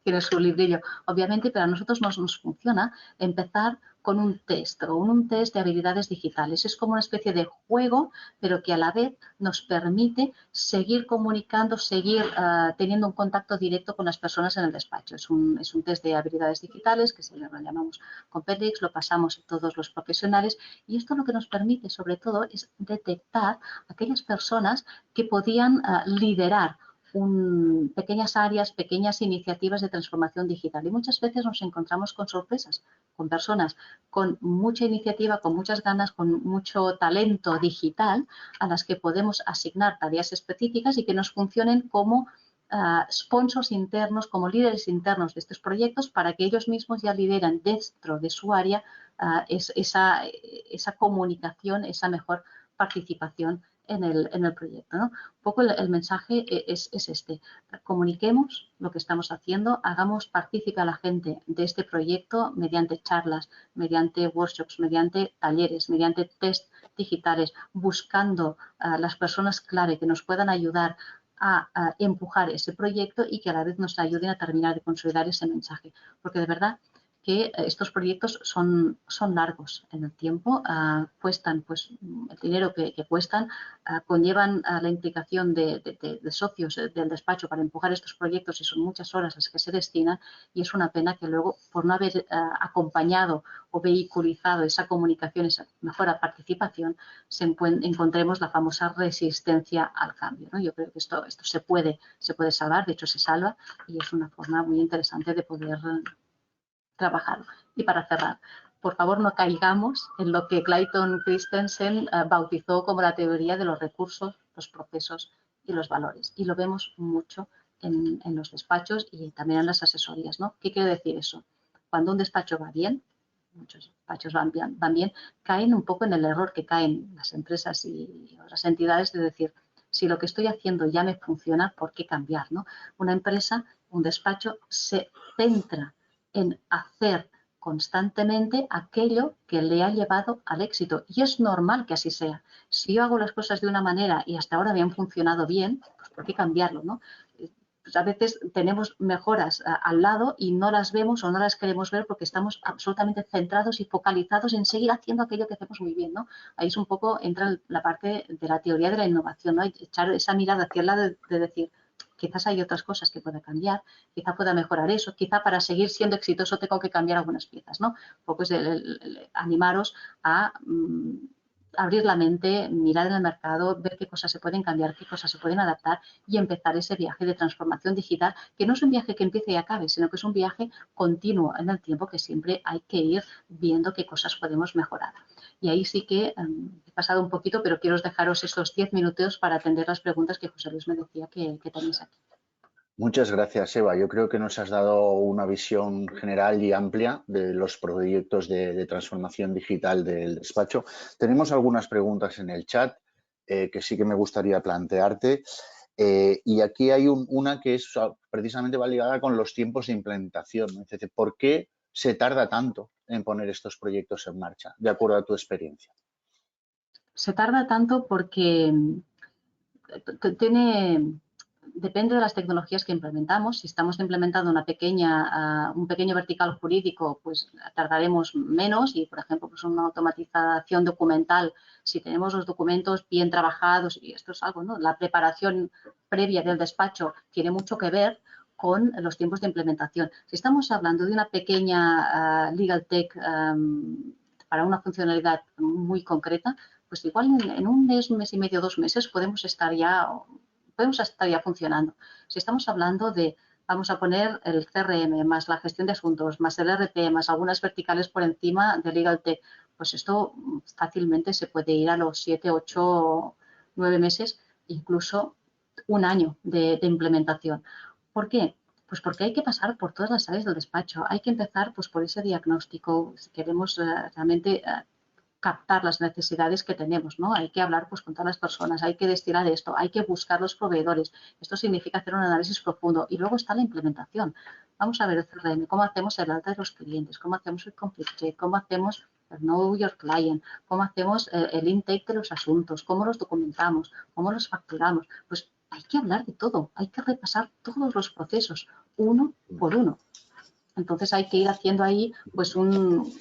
tiene su librillo, obviamente, pero a nosotros nos funciona empezar con un test o un test de habilidades digitales. Es como una especie de juego, pero que a la vez nos permite seguir comunicando, seguir teniendo un contacto directo con las personas en el despacho. Es un test de habilidades digitales que lo llamamos Competix, lo pasamos a todos los profesionales y esto lo que nos permite sobre todo es detectar aquellas personas que podían liderar pequeñas áreas, pequeñas iniciativas de transformación digital. Y muchas veces nos encontramos con sorpresas, con personas con mucha iniciativa, con muchas ganas, con mucho talento digital, a las que podemos asignar tareas específicas y que nos funcionen como sponsors internos, como líderes internos de estos proyectos, para que ellos mismos ya lideran dentro de su área esa comunicación, esa mejor participación en el proyecto, ¿no? Un poco el mensaje es este. Comuniquemos lo que estamos haciendo, hagamos partícipe a la gente de este proyecto mediante charlas, mediante workshops, mediante talleres, mediante test digitales, buscando las personas clave que nos puedan ayudar a empujar ese proyecto y que a la vez nos ayuden a terminar de consolidar ese mensaje. Porque de verdad que estos proyectos son largos en el tiempo, cuestan pues el dinero que cuestan, conllevan la implicación de socios del despacho para empujar estos proyectos y son muchas horas las que se destinan y es una pena que luego por no haber acompañado o vehiculizado esa comunicación, esa mejor participación, encontremos la famosa resistencia al cambio, ¿no? Yo creo que esto se puede salvar, de hecho se salva y es una forma muy interesante de poder trabajar. Y para cerrar, por favor no caigamos en lo que Clayton Christensen bautizó como la teoría de los recursos, los procesos y los valores. Y lo vemos mucho en los despachos y también en las asesorías, ¿no? ¿Qué quiere decir eso? Cuando un despacho va bien, muchos despachos van bien, caen un poco en el error que caen las empresas y otras entidades de decir, si lo que estoy haciendo ya me funciona, ¿por qué cambiar, no? Una empresa, un despacho, se centra en hacer constantemente aquello que le ha llevado al éxito. Y es normal que así sea. Si yo hago las cosas de una manera y hasta ahora me han funcionado bien, pues ¿por qué cambiarlo, no? Pues a veces tenemos mejoras al lado y no las vemos o no las queremos ver porque estamos absolutamente centrados y focalizados en seguir haciendo aquello que hacemos muy bien, ¿no? Ahí es un poco, entra la parte de la teoría de la innovación, ¿no? Echar esa mirada hacia el lado de decir, quizás hay otras cosas que pueda cambiar, quizá pueda mejorar eso, quizá para seguir siendo exitoso tengo que cambiar algunas piezas, ¿no? Un poco es animaros a abrir la mente, mirar en el mercado, ver qué cosas se pueden cambiar, qué cosas se pueden adaptar y empezar ese viaje de transformación digital, que no es un viaje que empiece y acabe, sino que es un viaje continuo en el tiempo que siempre hay que ir viendo qué cosas podemos mejorar. Y ahí sí que he pasado un poquito, pero quiero dejaros estos 10 minutos para atender las preguntas que José Luis me decía que tenéis aquí. Muchas gracias, Eva. Yo creo que nos has dado una visión general y amplia de los proyectos de transformación digital del despacho. Tenemos algunas preguntas en el chat que sí que me gustaría plantearte. Y aquí hay una que es precisamente va ligada con los tiempos de implementación, ¿no? Es decir, ¿por qué se tarda tanto en poner estos proyectos en marcha, de acuerdo a tu experiencia? Se tarda tanto porque depende de las tecnologías que implementamos. Si estamos implementando un pequeño vertical jurídico, pues tardaremos menos y, por ejemplo, pues una automatización documental, si tenemos los documentos bien trabajados, y esto es algo, ¿no? La preparación previa del despacho tiene mucho que ver con los tiempos de implementación. Si estamos hablando de una pequeña legal tech para una funcionalidad muy concreta, pues igual en un mes y medio, 2 meses podemos estar ya funcionando. Si estamos hablando de, vamos a poner el CRM, más la gestión de asuntos, más el RP, más algunas verticales por encima de Legal Tech, pues esto fácilmente se puede ir a los 7, 8, 9 meses, incluso un año de implementación. ¿Por qué? Pues porque hay que pasar por todas las áreas del despacho. Hay que empezar pues, por ese diagnóstico. Si queremos realmente captar las necesidades que tenemos, ¿no? Hay que hablar pues, con todas las personas, hay que destilar esto, hay que buscar los proveedores. Esto significa hacer un análisis profundo. Y luego está la implementación. Vamos a ver el CRM, cómo hacemos el alta de los clientes, cómo hacemos el conflict check, cómo hacemos el Know Your Client, cómo hacemos el intake de los asuntos, cómo los documentamos, cómo los facturamos. Pues hay que hablar de todo, hay que repasar todos los procesos, uno por uno. Entonces hay que ir haciendo ahí pues un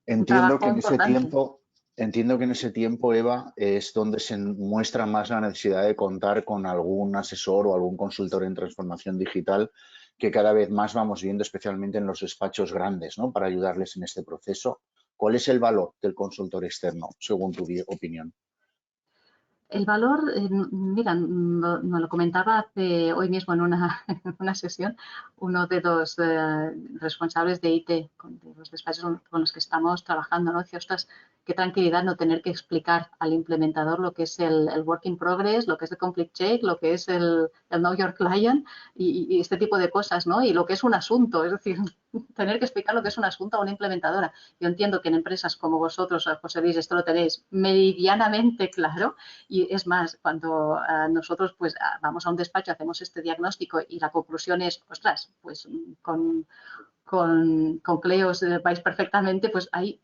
Entiendo que trabajo en ese importante. tiempo, Eva, es donde se muestra más la necesidad de contar con algún asesor o algún consultor en transformación digital que cada vez más vamos viendo, especialmente en los despachos grandes, ¿no? Para ayudarles en este proceso. ¿Cuál es el valor del consultor externo, según tu opinión? El valor, mira, nos lo comentaba hoy mismo en en una sesión uno de los responsables de IT, de los despachos con los que estamos trabajando, ¿no? Dice, ostras, qué tranquilidad no tener que explicar al implementador lo que es el work in progress, lo que es el conflict check, lo que es el know your client y este tipo de cosas, ¿no? Y lo que es un asunto, es decir, tener que explicar lo que es un asunto a una implementadora. Yo entiendo que en empresas como vosotros, José Luis, esto lo tenéis meridianamente claro. Y es más, cuando nosotros pues vamos a un despacho, hacemos este diagnóstico y la conclusión es, ostras, pues con Cleos vais perfectamente, pues ahí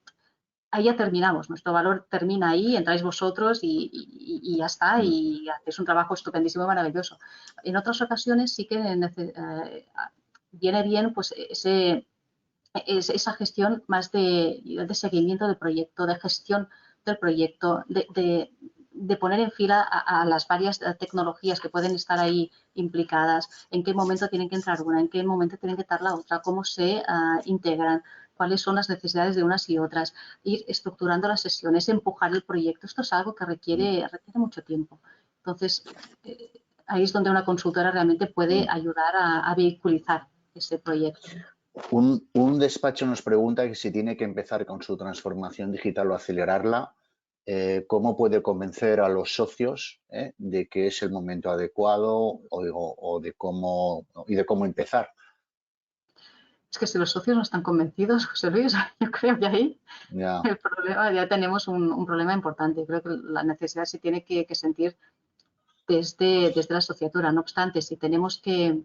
ya terminamos. Nuestro valor termina ahí, entráis vosotros y ya está, y hacéis un trabajo estupendísimo y maravilloso. En otras ocasiones sí que viene bien pues esa gestión más de seguimiento del proyecto, de gestión del proyecto, de poner en fila a las varias tecnologías que pueden estar ahí implicadas, en qué momento tienen que entrar una, en qué momento tienen que entrar la otra, cómo se integran, cuáles son las necesidades de unas y otras, ir estructurando las sesiones, empujar el proyecto. Esto es algo que requiere mucho tiempo. Entonces, ahí es donde una consultora realmente puede ayudar a vehiculizar ese proyecto. Un despacho nos pregunta que si tiene que empezar con su transformación digital o acelerarla, ¿cómo puede convencer a los socios de que es el momento adecuado o de cómo empezar? Es que si los socios no están convencidos, José Luis, yo creo que ahí Ya. el problema, ya tenemos un problema importante. Creo que la necesidad se tiene que sentir desde la sociedad. No obstante, si tenemos que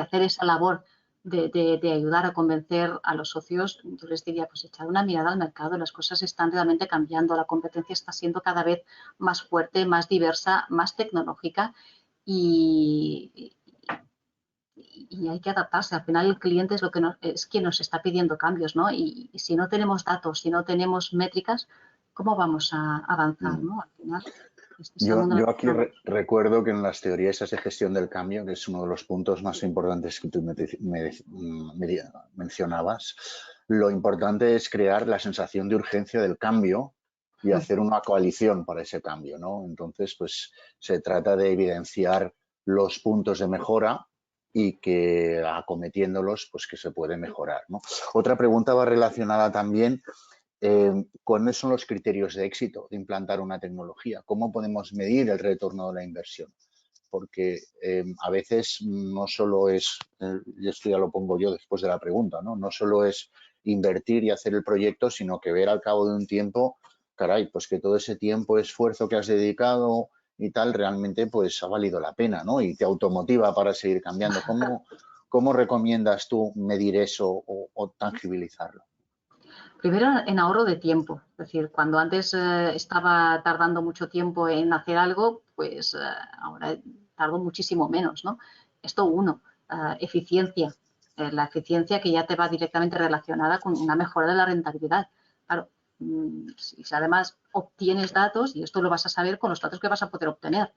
hacer esa labor de ayudar a convencer a los socios, yo les diría, pues echar una mirada al mercado. Las cosas están realmente cambiando, la competencia está siendo cada vez más fuerte, más diversa, más tecnológica y hay que adaptarse. Al final el cliente es es quien nos está pidiendo cambios, ¿no? Y si no tenemos datos, si no tenemos métricas, ¿cómo vamos a avanzar, ¿no? Al final, este es el mundo en el Yo que aquí estamos. recuerdo que en las teorías de gestión del cambio, que es uno de los puntos más importantes que tú mencionabas, lo importante es crear la sensación de urgencia del cambio y hacer una coalición para ese cambio, ¿no? Entonces, pues se trata de evidenciar los puntos de mejora y que acometiéndolos, pues que se puede mejorar, ¿no? Otra pregunta va relacionada también. ¿Cuáles son los criterios de éxito de implantar una tecnología? ¿Cómo podemos medir el retorno de la inversión? Porque a veces no solo es, y esto ya lo pongo yo después de la pregunta, no solo es invertir y hacer el proyecto, sino que ver al cabo de un tiempo, caray, pues que todo ese tiempo, esfuerzo que has dedicado y tal, realmente pues ha valido la pena, ¿no? Y te automotiva para seguir cambiando. ¿Cómo recomiendas tú medir eso o tangibilizarlo? Primero, en ahorro de tiempo. Es decir, cuando antes estaba tardando mucho tiempo en hacer algo, pues ahora tardo muchísimo menos, ¿no? Esto uno. Eficiencia. La eficiencia que ya te va directamente relacionada con una mejora de la rentabilidad. Claro, si además obtienes datos, y esto lo vas a saber con los datos que vas a poder obtener,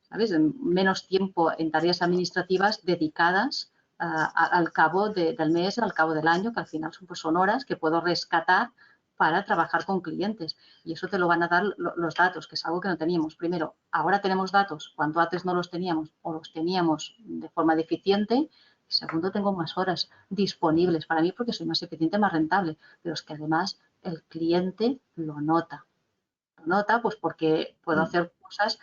¿sabes? Menos tiempo en tareas administrativas dedicadas al cabo del mes, al cabo del año, que al final son, pues, son horas que puedo rescatar para trabajar con clientes. Y eso te lo van a dar los datos, que es algo que no teníamos. Primero, ahora tenemos datos cuando antes no los teníamos o los teníamos de forma deficiente. Segundo, tengo más horas disponibles para mí porque soy más eficiente, más rentable. Pero es que además el cliente lo nota. Lo nota pues porque puedo hacer cosas,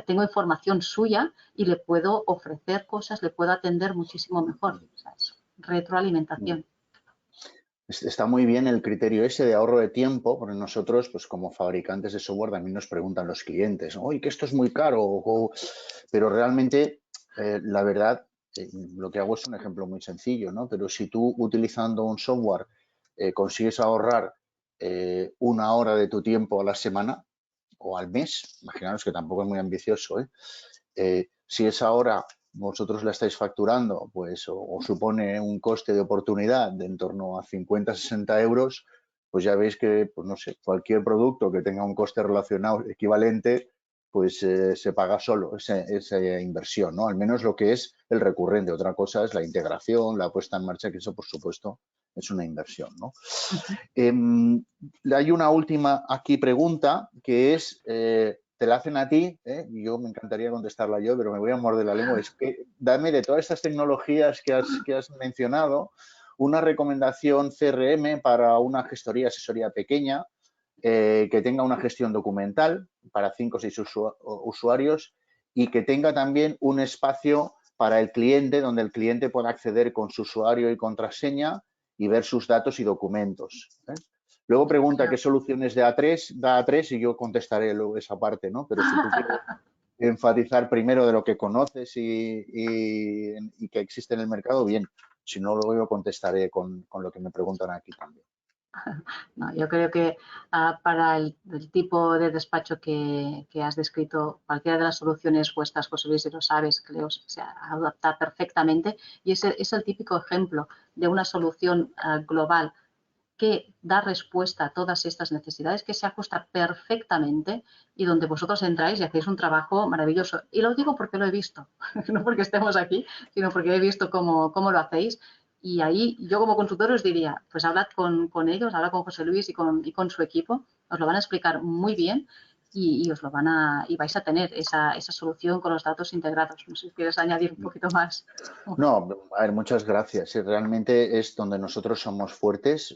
tengo información suya y le puedo ofrecer cosas, le puedo atender muchísimo mejor. O sea, es retroalimentación. Está muy bien el criterio ese de ahorro de tiempo, porque nosotros, pues como fabricantes de software, también nos preguntan los clientes, oye, que esto es muy caro, pero realmente, la verdad, lo que hago es un ejemplo muy sencillo, ¿no? Pero si tú utilizando un software consigues ahorrar 1 hora de tu tiempo a la semana o al mes, imaginaos que tampoco es muy ambicioso, ¿eh? Si esa hora vosotros la estáis facturando, pues os supone un coste de oportunidad de en torno a 50-60 euros, pues ya veis que, pues no sé, cualquier producto que tenga un coste relacionado equivalente, pues se paga solo esa inversión, ¿no? Al menos lo que es el recurrente. Otra cosa es la integración, la puesta en marcha, que eso, por supuesto, es una inversión, ¿no? Hay una última aquí pregunta que es, te la hacen a ti, y yo me encantaría contestarla yo, pero me voy a morder la lengua. Es que dame de todas estas tecnologías que has mencionado, una recomendación CRM para una asesoría pequeña, que tenga una gestión documental para 5 o 6 usuarios y que tenga también un espacio para el cliente donde el cliente pueda acceder con su usuario y contraseña y ver sus datos y documentos. Luego pregunta qué soluciones da A3 y yo contestaré luego esa parte, ¿no? Pero si tú quieres enfatizar primero de lo que conoces y que existe en el mercado, bien. Si no, luego yo contestaré con lo que me preguntan aquí también. No, yo creo que para el tipo de despacho que has descrito, cualquiera de las soluciones vuestras, José Luis, si lo sabes, creo se adapta perfectamente y es el típico ejemplo de una solución global que da respuesta a todas estas necesidades, que se ajusta perfectamente y donde vosotros entráis y hacéis un trabajo maravilloso. Y lo digo porque lo he visto, no porque estemos aquí, sino porque he visto cómo lo hacéis. Y ahí yo como consultor os diría, pues hablad con ellos, hablad con José Luis y con su equipo, os lo van a explicar muy bien y os lo y vais a tener esa solución con los datos integrados. No sé si quieres añadir un poquito más. No, a ver, muchas gracias. Sí, realmente es donde nosotros somos fuertes.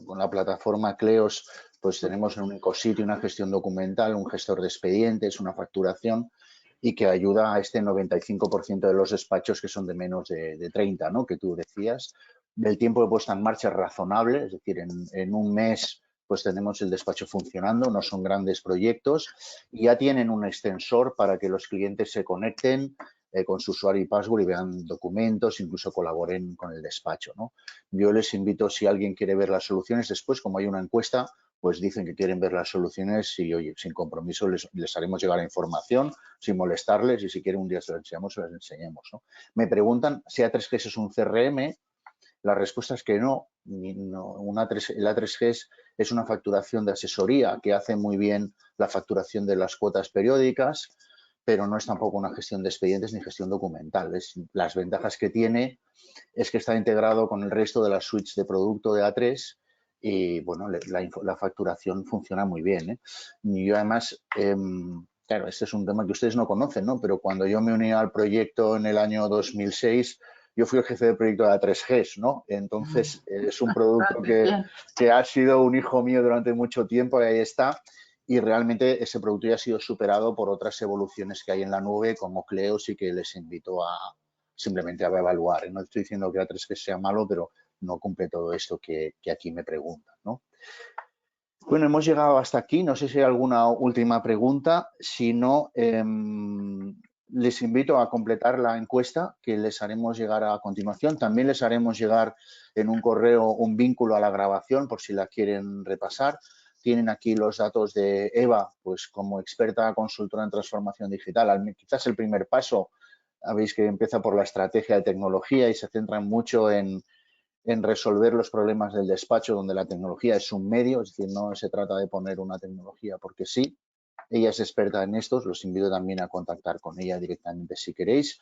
Con la plataforma Cleos, pues tenemos un ecositio, una gestión documental, un gestor de expedientes, una facturación y que ayuda a este 95% de los despachos que son de menos de 30, ¿no? Que tú decías. El tiempo de puesta en marcha es razonable, es decir, en un mes pues tenemos el despacho funcionando, no son grandes proyectos y ya tienen un extensor para que los clientes se conecten con su usuario y password y vean documentos, incluso colaboren con el despacho, ¿no? Yo les invito, si alguien quiere ver las soluciones, después, como hay una encuesta, pues dicen que quieren ver las soluciones y, oye, sin compromiso les haremos llegar la información, sin molestarles y si quieren un día se las enseñamos, se las enseñemos, ¿no? Me preguntan si A3G es un CRM. La respuesta es que no. El A3G es una facturación de asesoría que hace muy bien la facturación de las cuotas periódicas, pero no es tampoco una gestión de expedientes ni gestión documental. Las ventajas que tiene es que está integrado con el resto de las suites de producto de A3 y, bueno, la facturación funciona muy bien, ¿eh? Y yo además, claro, este es un tema que ustedes no conocen, ¿no? Pero cuando yo me uní al proyecto en el año 2006, yo fui el jefe de proyecto de A3Gs, ¿no? Entonces, es un producto que ha sido un hijo mío durante mucho tiempo y ahí está. Y realmente ese producto ya ha sido superado por otras evoluciones que hay en la nube, como Cleos, y que les invito simplemente a evaluar. No estoy diciendo que A3G sea malo, pero no cumple todo esto que aquí me preguntan, ¿no? Bueno, hemos llegado hasta aquí. No sé si hay alguna última pregunta. Si no, les invito a completar la encuesta que les haremos llegar a continuación. También les haremos llegar en un correo un vínculo a la grabación por si la quieren repasar. Tienen aquí los datos de Eva, pues como experta consultora en transformación digital. Quizás el primer paso, veis que empieza por la estrategia de tecnología y se centra mucho en resolver los problemas del despacho, donde la tecnología es un medio, es decir, no se trata de poner una tecnología porque sí. Ella es experta en estos, los invito también a contactar con ella directamente si queréis.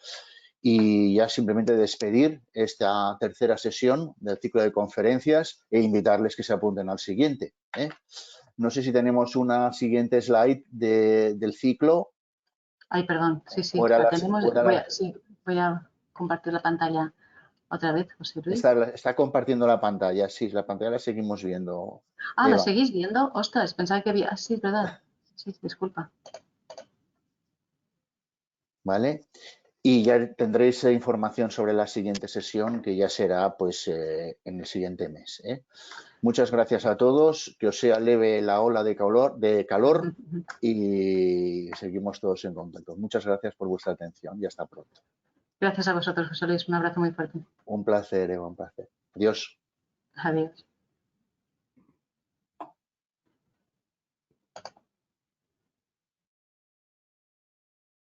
y ya simplemente despedir esta tercera sesión del ciclo de conferencias e invitarles que se apunten al siguiente. No sé si tenemos una siguiente slide del ciclo. Ay, perdón, sí, Fuera la las, tenemos. fuera las, Voy a compartir la pantalla otra vez, José Luis. está compartiendo la pantalla, sí, la pantalla la seguimos viendo. ¿La Eva. seguís viendo? Ostras, pensaba que había... sí, es verdad. Sí, disculpa. ¿Vale? Y ya tendréis información sobre la siguiente sesión, que ya será pues en el siguiente mes. Muchas gracias a todos, que os sea leve la ola de calor y seguimos todos en contacto. Muchas gracias por vuestra atención y hasta pronto. Gracias a vosotros, José Luis. Un abrazo muy fuerte. Un placer, Eva, un placer. Adiós. Adiós.